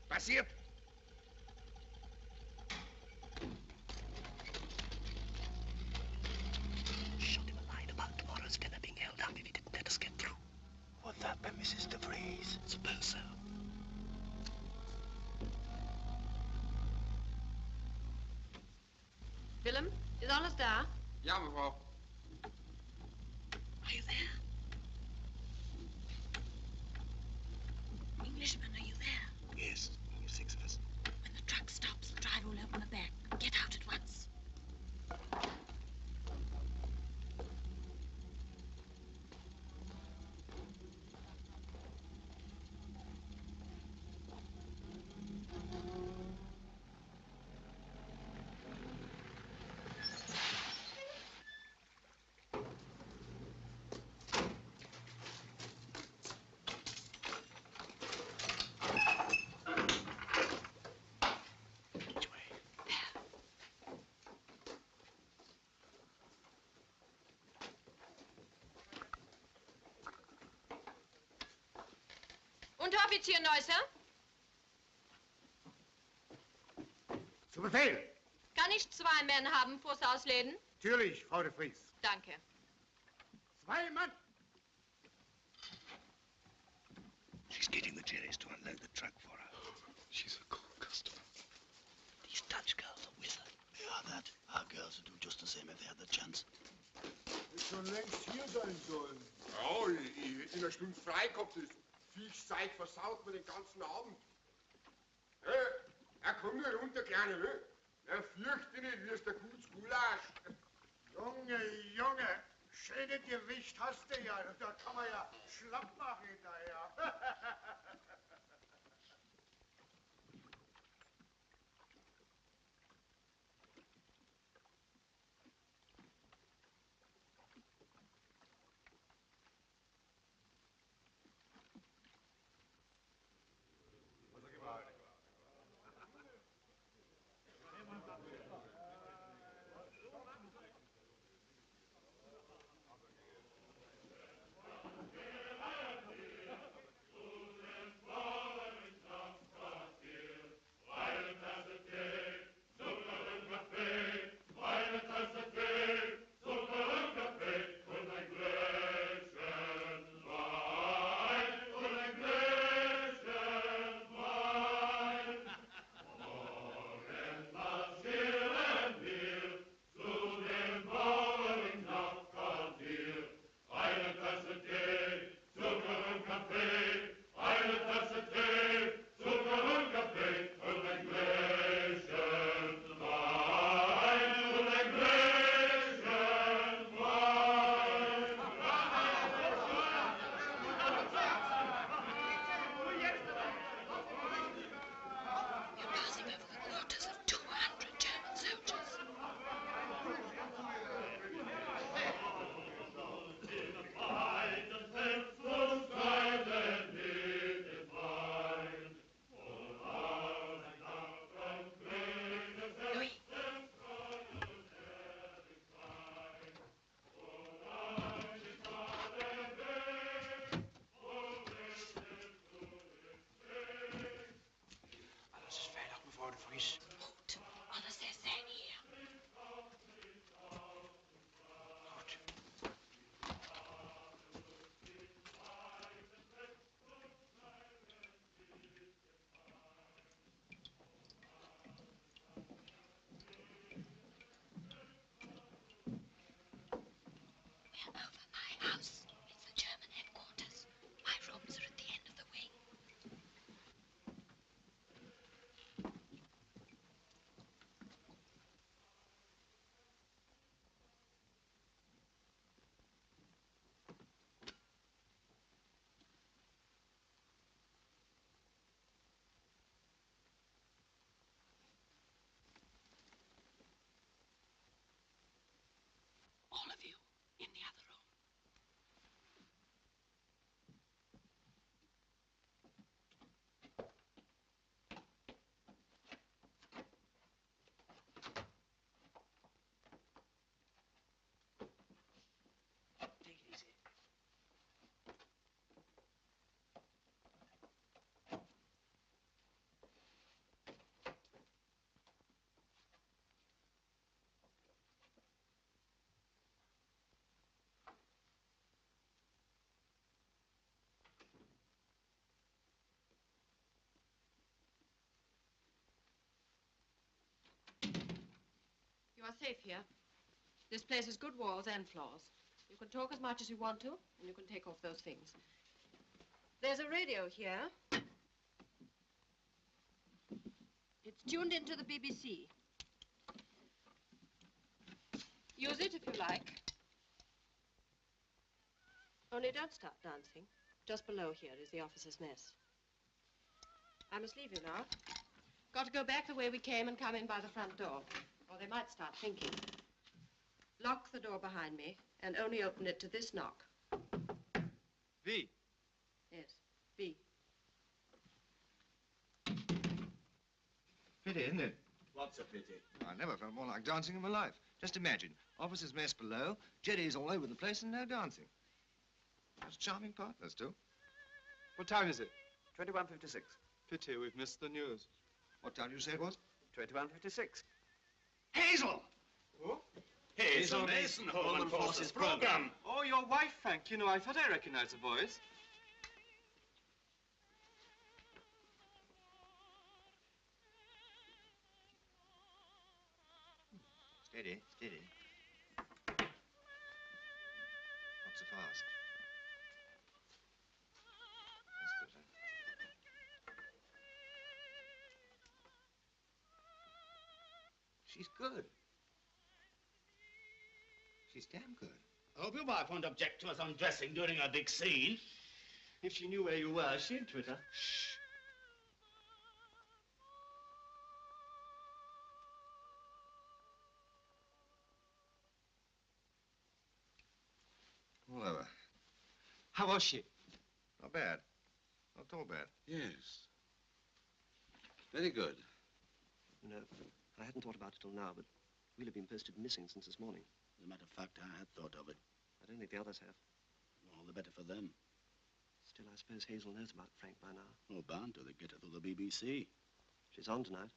Passiert. Shot him a line about tomorrow's dinner being held up if he didn't let us get through. Would that be Mrs. de Vries? Suppose so. Willem, is alles daar? Ja, mevrouw. Are you there? Englishman, are you there? Yes, only 6 of us. When the truck stops, the driver will open the back. Get out at once. Unteroffizier Neusser? Zu Befehl. Kann ich 2 Männer haben fürs Ausleden? Natürlich, Frau de Vries. Danke. 2 Mann. She's getting the Jerrys to unload the truck for her. She's a cool customer. These Dutch girls are with her. They are that. Our girls would do just the same if they had the chance. Hätte schon längst hier sein sollen. Ja, ich hätte in einer Stunde frei gehabt. Das Viechzeug versaut mir den ganzen Abend. Komm nur runter, Kleine. Fürchte nicht, wie ist der gutes Gulasch. Junge, Junge, schönes Gewicht hast du ja. Da kann man ja schlapp machen hinterher. over my house. It's the German headquarters. My rooms are at the end of the wing. All of you in the other room. Take it easy. You are safe here. This place has good walls and floors. You can talk as much as you want to, and you can take off those things. There's a radio here. It's tuned into the BBC. Use it if you like. Only don't start dancing. Just below here is the officers' mess. I must leave you now. Got to go back the way we came and come in by the front door, or they might start thinking. Lock the door behind me and only open it to this knock. V. Yes, B. Pity, isn't it? What's a pity? I never felt more like dancing in my life. Just imagine, officers' mess below, jetties all over the place, and no dancing. Those charming partners, too. What time is it? 21:56. Pity, we've missed the news. What time did you say it was? 21:56. Hazel! Who? Hazel Mason, Holland Forces program. Oh, your wife, Frank. You know, I thought I recognized the voice. Steady, steady. Not so fast. That's better. She's good. She's damn good. I hope your wife won't object to us undressing during our big scene. If she knew where you were, she'd twitter. Shh. All over. How was she? Not bad. Not at all bad. Yes. Very good. You know, I hadn't thought about it till now, but Will have been posted missing since this morning. As a matter of fact, I had thought of it. I don't think the others have. All the better for them. Still, I suppose Hazel knows about Frank by now. Oh, bound to. They get her through the BBC. She's on tonight.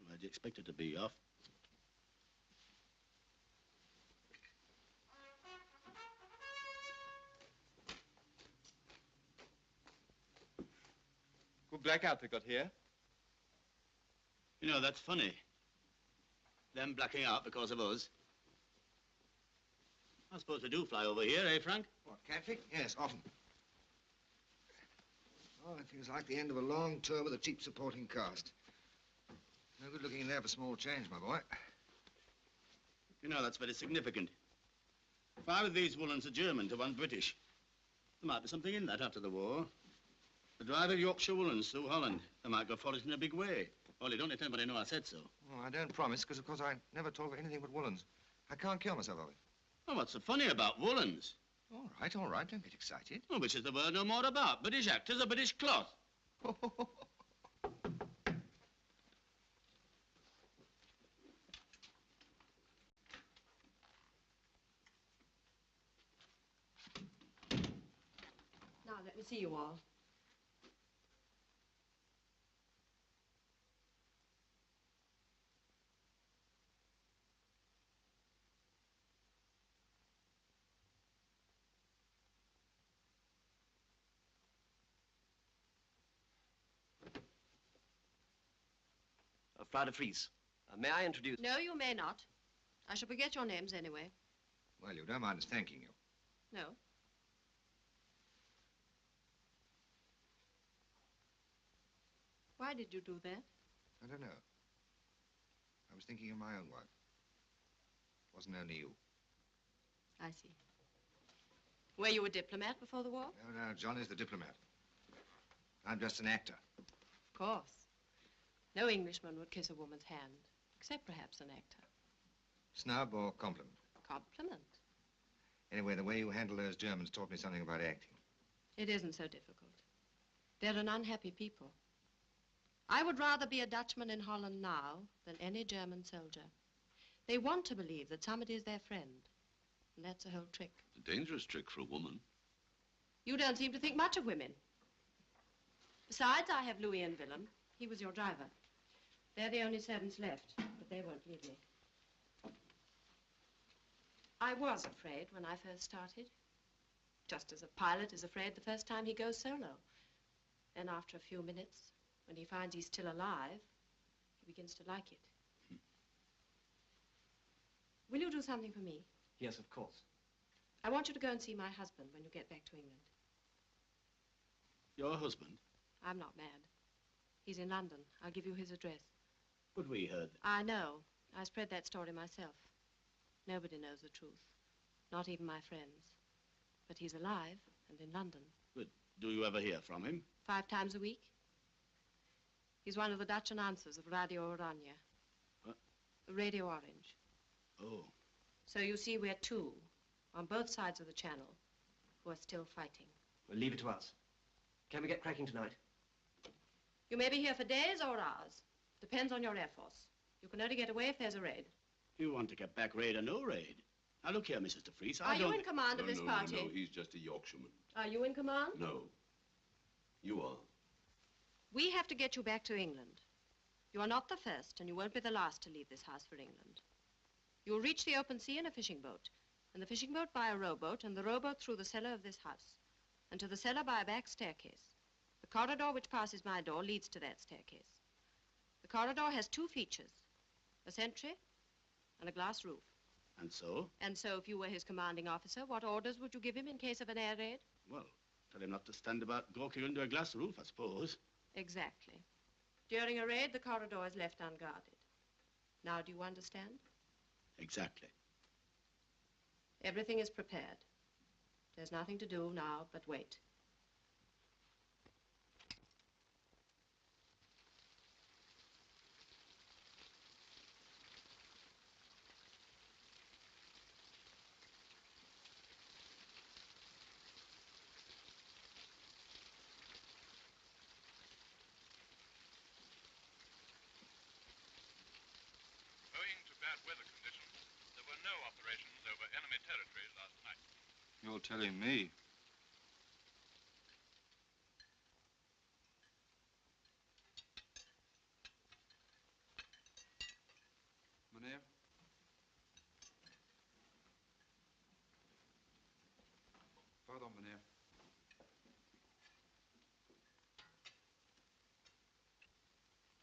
Where'd you expect her to be? Off? Good blackout they got here. You know, that's funny. Them blacking out because of us. I suppose they do fly over here, eh, Frank? What, Catfish? Yes, often. Oh, it feels like the end of a long tour with a cheap supporting cast. No good looking in there for small change, my boy. You know, that's very significant. 5 of these woolens are German to 1 British. There might be something in that after the war. The drive of Yorkshire woolens through Holland. They might go for it in a big way. Only don't let anybody know I said so. Oh, I don't promise, because, of course, I never talk of anything but woolens. I can't kill myself of it. Oh, what's so funny about woolens? All right, don't get excited. Oh, which is the word no more about. British actors or British cloth? Now, let me see you all. Frau de Vries. May I introduce... No, you may not. I shall forget your names anyway. Well, you don't mind us thanking you. No. Why did you do that? I don't know. I was thinking of my own wife. It wasn't only you. I see. Were you a diplomat before the war? No, Johnny's the diplomat. I'm just an actor. Of course. No Englishman would kiss a woman's hand, except perhaps an actor. Snub or compliment? Compliment. Anyway, the way you handle those Germans taught me something about acting. It isn't so difficult. They're an unhappy people. I would rather be a Dutchman in Holland now than any German soldier. They want to believe that somebody is their friend. And that's the whole trick. A dangerous trick for a woman. You don't seem to think much of women. Besides, I have Louis and Willem. He was your driver. They're the only servants left, but they won't leave me. I was afraid when I first started. Just as a pilot is afraid the first time he goes solo. Then after a few minutes, when he finds he's still alive, he begins to like it. Will you do something for me? Yes, of course. I want you to go and see my husband when you get back to England. Your husband? I'm not mad. He's in London. I'll give you his address. But we heard... I know. I spread that story myself. Nobody knows the truth. Not even my friends. But he's alive and in London. But do you ever hear from him? 5 times a week. He's one of the Dutch announcers of Radio Oranje. What? Radio Orange. Oh. So you see, we're 2 on both sides of the channel who are still fighting. Well, leave it to us. Can we get cracking tonight? You may be here for days or hours. Depends on your Air Force. You can only get away if there's a raid. You want to get back, raid or no raid? Now, look here, Mrs. de Vries, Are you in command of this party? No, he's just a Yorkshireman. Are you in command? No. You are. We have to get you back to England. You are not the first, and you won't be the last to leave this house for England. You'll reach the open sea in a fishing boat, and the fishing boat by a rowboat, and the rowboat through the cellar of this house, and to the cellar by a back staircase. The corridor which passes my door leads to that staircase. The corridor has 2 features, a sentry and a glass roof. And so? And so, if you were his commanding officer, what orders would you give him in case of an air raid? Well, tell him not to stand about gawking under a glass roof, I suppose. Exactly. During a raid, the corridor is left unguarded. Now, do you understand? Exactly. Everything is prepared. There's nothing to do now but wait. Owing to bad weather conditions, there were no operations over enemy territory last night. You're telling me. Meneer? Pardon, meneer.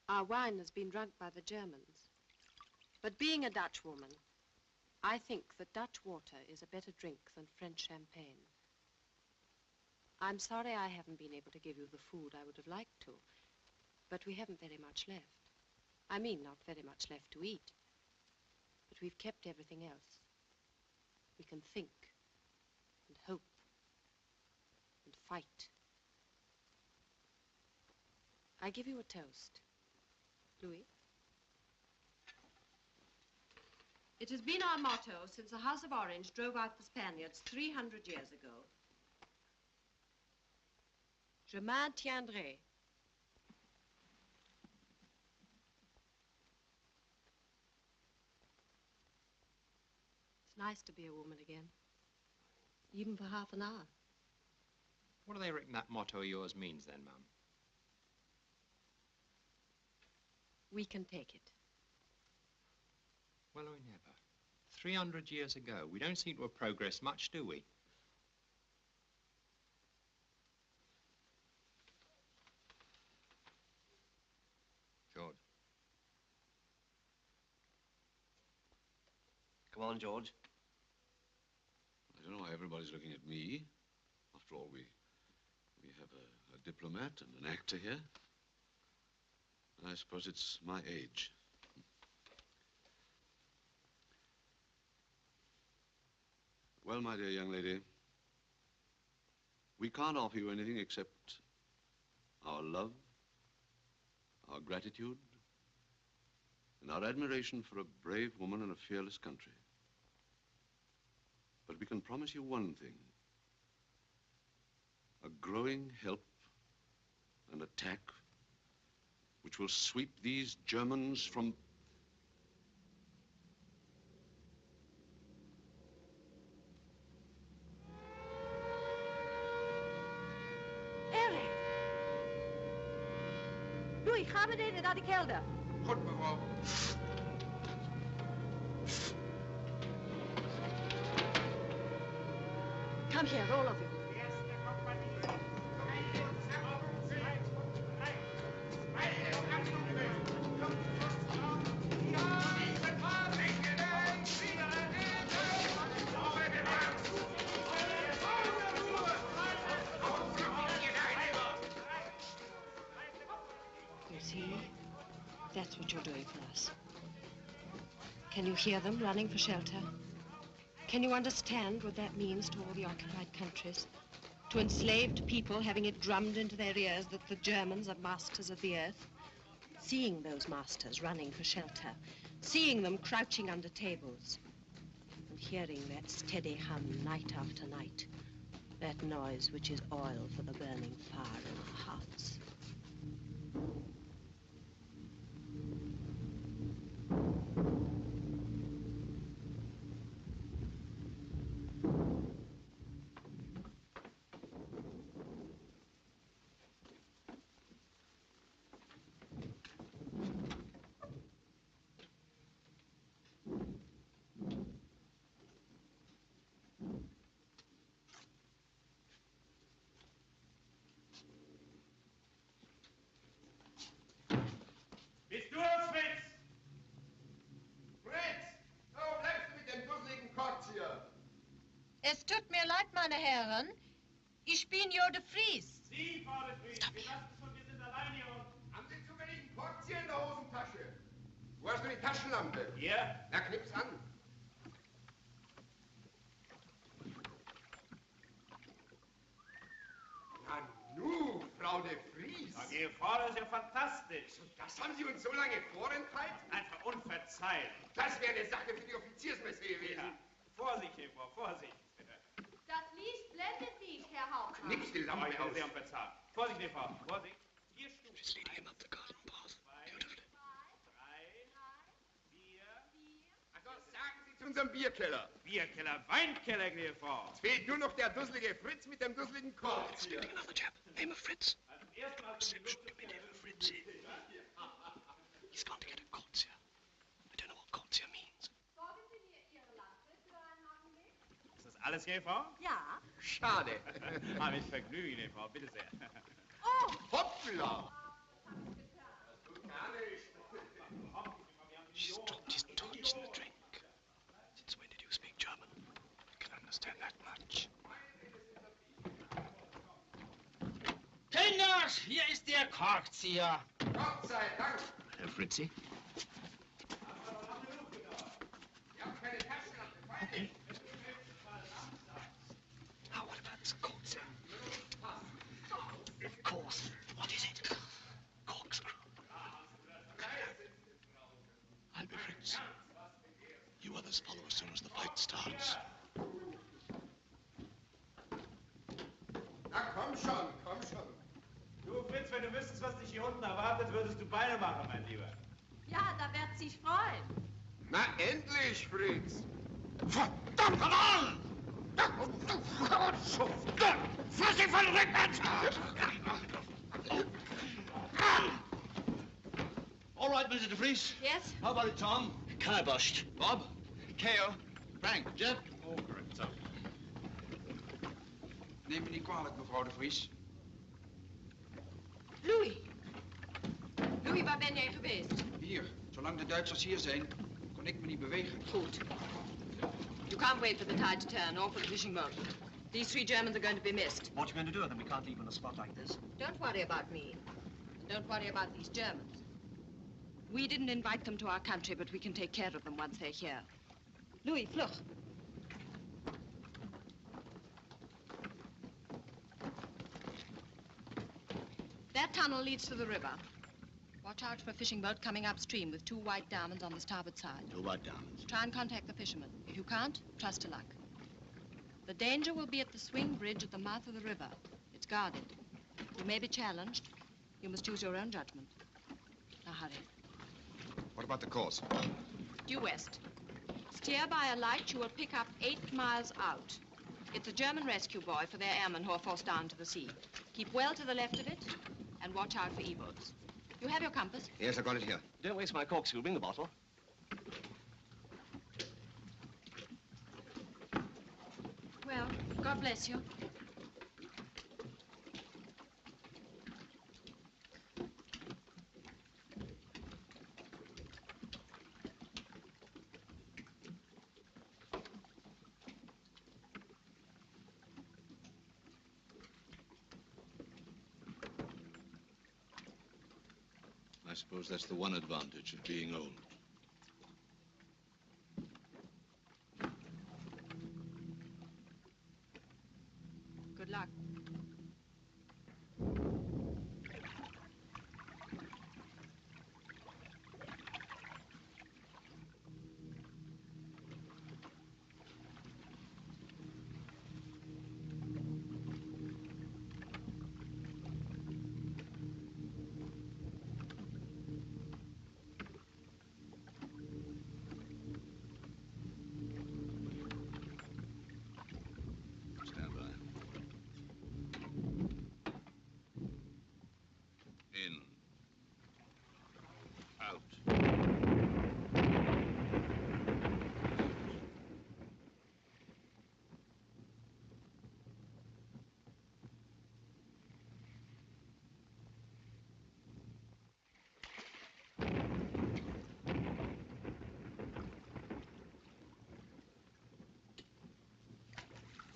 Our wine has been drunk by the Germans. But being a Dutch woman, I think that Dutch water is a better drink than French champagne. I'm sorry I haven't been able to give you the food I would have liked to, but we haven't very much left. I mean, not very much left to eat. But we've kept everything else. We can think and hope and fight. I give you a toast. Louis? It has been our motto since the House of Orange drove out the Spaniards 300 years ago. Je maintiendrai. It's nice to be a woman again, even for half an hour. What do they reckon that motto of yours means then, Mum? We can take it. Well, we never. 300 years ago. We don't seem to have progressed much, do we? George. Come on, George. always looking at me. After all, we have a diplomat and an actor here. I suppose it's my age. Well, my dear young lady, we can't offer you anything except our love, our gratitude, and our admiration for a brave woman and a fearless country. But we can promise you one thing: a growing help and attack which will sweep these Germans from... Emeric! Louis, ga beneden naar de kelder. Goed, mevrouw. Come here, all of you. You see, that's what you're doing for us. Can you hear them running for shelter? Can you understand what that means to all the occupied countries? To enslaved people having it drummed into their ears that the Germans are masters of the earth? Seeing those masters running for shelter, seeing them crouching under tables, and hearing that steady hum night after night, that noise which is oil for the burning fire in our hearts. Bist du es, Fritz? Fritz! Wo bleibst du mit dem dusseligen Korkzieher? Es tut mir leid, meine Herren. Ich bin Jo de Vries. Sie, Frau de Vries, wir lassen es und wir sind allein hier unten. Haben Sie zufällig einen Korkzieher in der Hosentasche? Wo hast du die Taschenlampe? Hier. Na, knips an. Na nu, Frau de Vries. Na, die Frau, das ist ja fantastisch. Und das haben Sie uns so lange vorenthalten? Einfach unverzeihlich. Das wäre eine Sache für die Offiziersmesse gewesen. Ja. Vorsicht, Frau, Vorsicht. Das Licht blendet nicht, Herr Hauptmann. Knips die Lampe aus. Sie haben bezahlt. Vorsicht, Frau, Vorsicht. 4 Stufen. She's leading him up the garden path. Beautifully. 3, 4. Also sagen Sie zu unserem Bierkeller. Bierkeller, Weinkeller, gnädige Frau. Es fehlt nur noch der dusselige Fritz mit dem dusseligen Kork. It's getting another chap. Name of Fritz. Also zum ersten Mal Reception will be name of Fritzy. He's gone to get a Korkzieher. I don't know what Korkzieher means. Sorgen Sie mir Ihre Lampe für einen Augenblick? Ist das alles, gnädige Frau? Ja. Schade. Aber mit Vergnügen, gnädige Frau, bitte sehr. Oh! Hoppla! She's dropped his torch in the drink. Since when did you speak German? I can understand that much. Kinders, hier ist der Korkzieher. Gott sei Dank. Herr Fritzy? Okay. Now what about this Korkzieher? Of course. What is it? Corkscrew. I'll be Fritz. You others follow as soon as the fight starts. Na komm schon, komm schon. Du, Fritz, wenn du wüsstest, was dich hier unten erwartet, würdest du Beine machen, mein Lieber. Ja, da wird sich freuen. Na endlich, Fritz. Verdammt nochmal! Fass ihn von rückwärts! All right, Mr. de Vries. Yes? How about it, Tom? Kibosh. Bob? Keo? Frank? Jeff? Oh, correct, so. Neem me niet kwalijk, mevrouw de Vries. Louis. Louis, waar ben jij geweest? Hier, zolang de Duitsers hier zijn, kon ik me niet bewegen. Goed. You can't wait for the tide to turn or for the fishing boat. These 3 Germans are going to be missed. What are you going to do with them? We can't leave them in a spot like this. Don't worry about me. Don't worry about these Germans. We didn't invite them to our country, but we can take care of them once they're here. Louis, vlug. That tunnel leads to the river. Watch out for a fishing boat coming upstream with 2 white diamonds on the starboard side. 2 white diamonds. Try and contact the fishermen. If you can't, trust to luck. The danger will be at the swing bridge at the mouth of the river. It's guarded. You may be challenged. You must use your own judgment. Now hurry. What about the course? Due west. Steer by a light you will pick up 8 miles out. It's a German rescue buoy for their airmen who are forced down to the sea. Keep well to the left of it and watch out for E-boats. You have your compass? Yes, I got it here. Don't waste my corkscrew. Bring the bottle. Well, God bless you. I suppose that's the one advantage of being old. Good luck. Stand by. In. Out.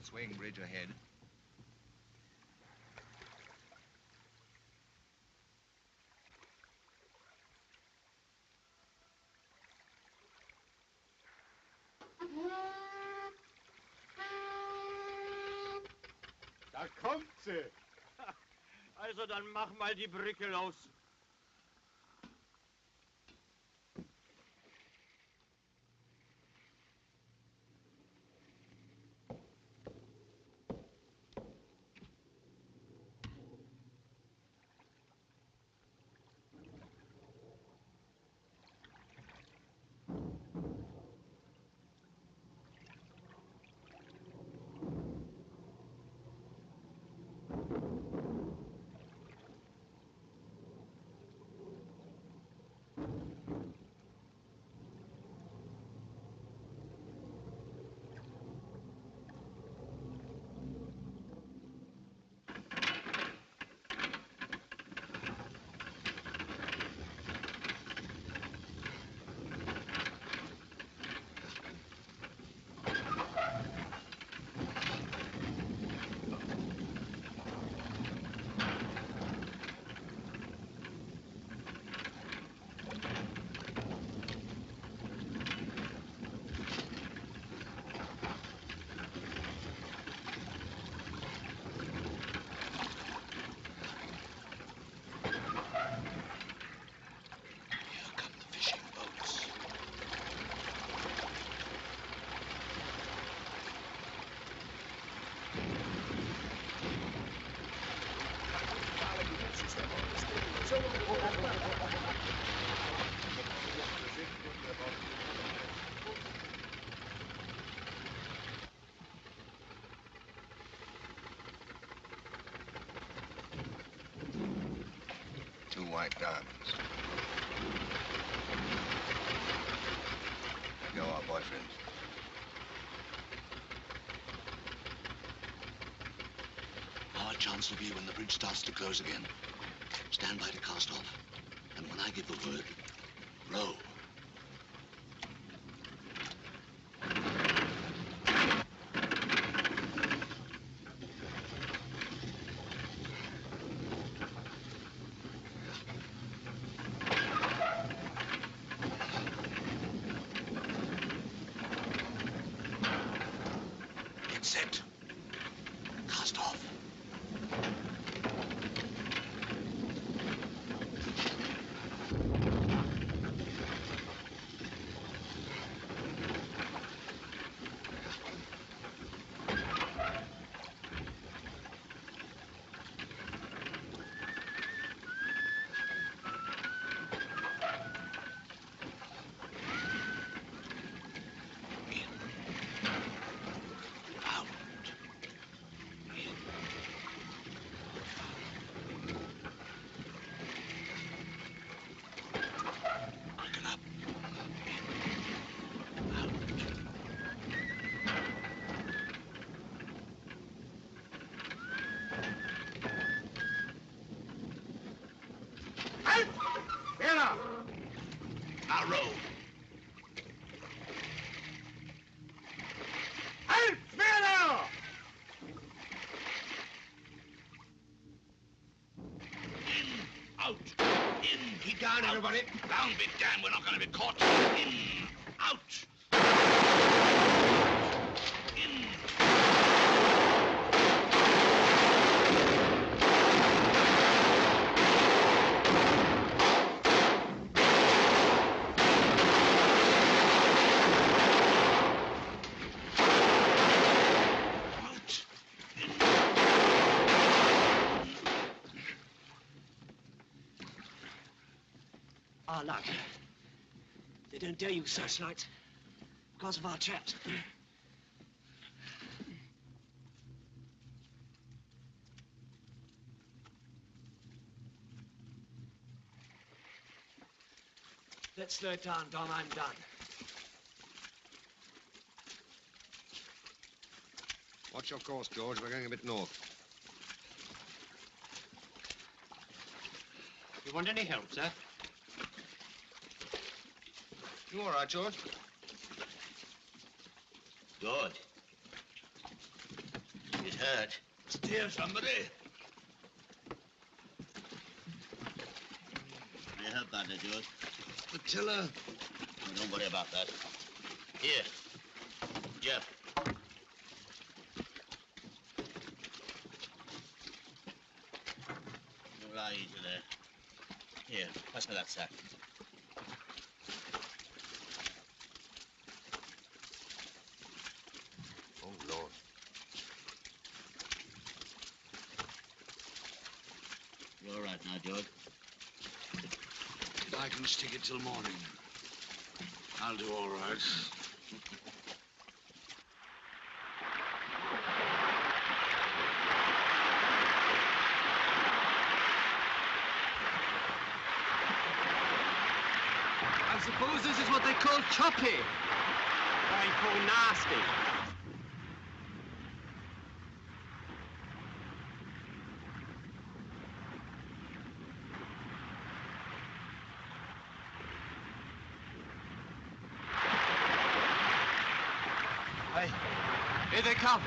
Swing bridge ahead. Da kommt sie. Also dann mach mal die Brücke los. Two white diamonds. You're our boyfriend. Our chance will be when the bridge starts to close again. Stand by to cast off. And when I give the word, row. set. Cast off. Now row. Halt! Wer da? Out. In. Keep down, everybody. Down, be damned. We're not going to be caught. In. Out. In. Our luck. They don't dare use searchlights because of our traps. Let's slow it down, Dom. I'm done. Watch your course, George. We're going a bit north. You want any help, sir? You all right, George? Good. It hurt. Steer, somebody. I hurt badly, George. The tiller. Oh, don't worry about that. Here. Jeff. You lie easy there. Here, pass me that sack. Oh, Lord. You're all right now, George. If I can stick it till morning, I'll do all right. I suppose this is what they call choppy. What I call nasty. Hey, here they come.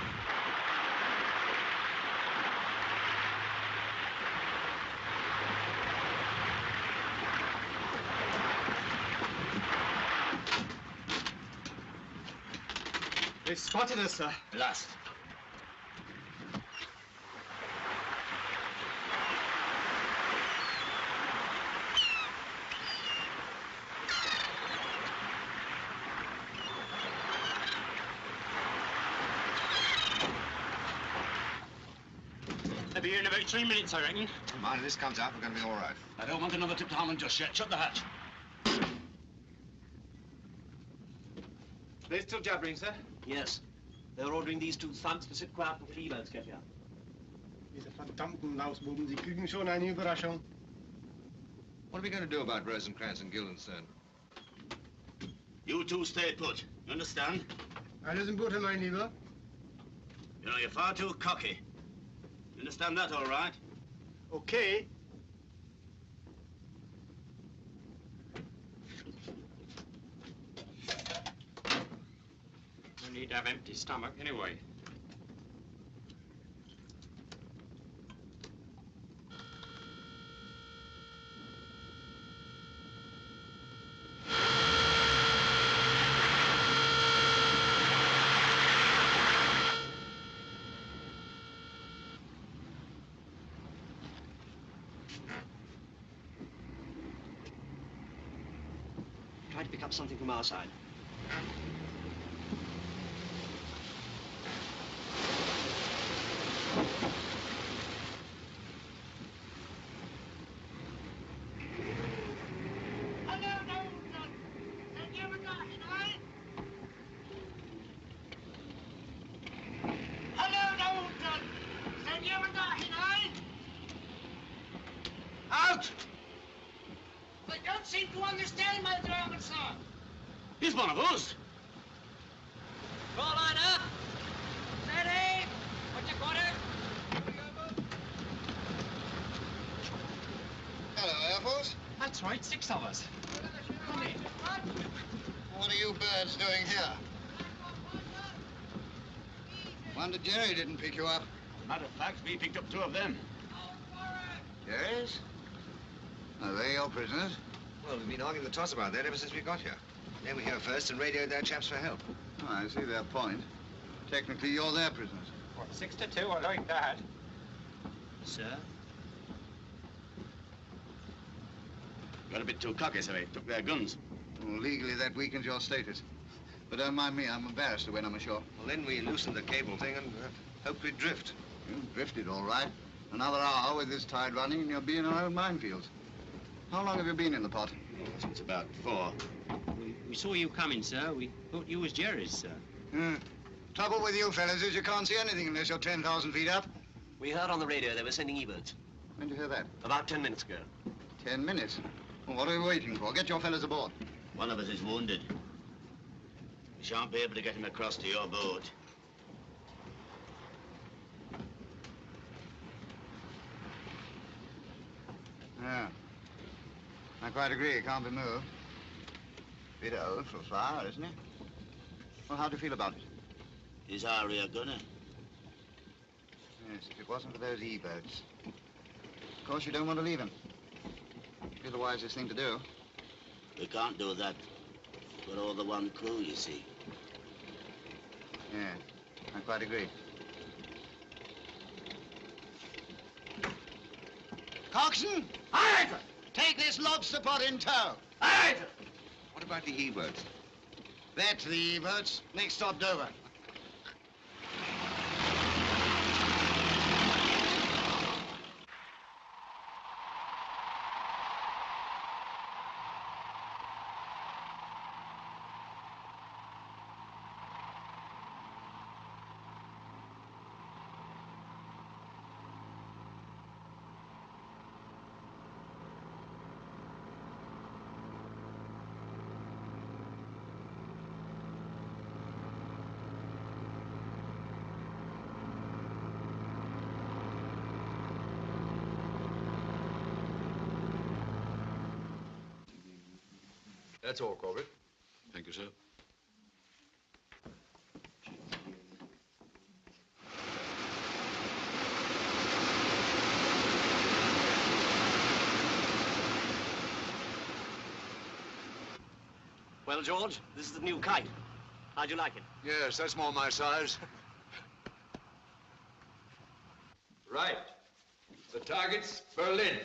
They've spotted us, sir. Last. They'll be here in about 3 minutes, I reckon. Mind, if this comes out, we're going to be all right. I don't want another tip to Holland just yet. Shut the hatch. They're still jabbering, sir? Yes. They're ordering these two thugs to sit quiet and flee, Weltskepia. Diese verdammten Lausbuben, sie kriegen schon eine Überraschung. What are we going to do about Rosencrantz and Guildenstern? You two stay put. You understand? Alles im Gute, mein Lieber. You know, you're far too cocky. You understand that, all right? Okay. No need to have empty stomach, anyway. to pick up something from our side. Out! They don't seem to understand my German, sir. He's one of us. All line up. Steady. What's your quarter? Hello, Air Force. That's right, 6 of us. Come in. What are you birds doing here? Wonder Jerry didn't pick you up. Matter of fact, we picked up 2 of them. Jerry's? Are they your prisoners? Well, we've been arguing the toss about that ever since we got here. They were here first and radioed their chaps for help. Oh, I see their point. Technically, you're their prisoners. What, 6 to 2? I like that. Sir? Got a bit too cocky, so they took their guns. Well, legally, that weakens your status. But don't mind me, I'm embarrassed when I'm ashore. Well, then we loosened the cable thing and hoped we'd drift. You drifted, all right. Another hour with this tide running and you'll be in our own minefields. How long have you been in the pot? Since about 4. We saw you coming, sir. We thought you was Jerry's, sir. Trouble with you fellas is you can't see anything unless you're 10,000 feet up. We heard on the radio they were sending E-birds. When did you hear that? About 10 minutes ago. 10 minutes? Well, what are we waiting for? Get your fellas aboard. One of us is wounded. We shan't be able to get him across to your boat. Yeah. I quite agree, it can't be moved. Bit old for a fire, isn't it? Well, how do you feel about it? Is Harry a gunner? Yes, if it wasn't for those E-birds. Of course, you don't want to leave him. Be the wisest thing to do. We can't do that. We're all the one crew, you see. Yeah, I quite agree. Coxswain! Aye! Take this lobster pot in tow. Aye! What about the E-birds? That's the E-birds. Next stop, Dover. That's all, Corbett. Thank you, sir. Well, George, this is the new kite. How'd you like it? Yes, that's more my size. Right. The target's Berlin.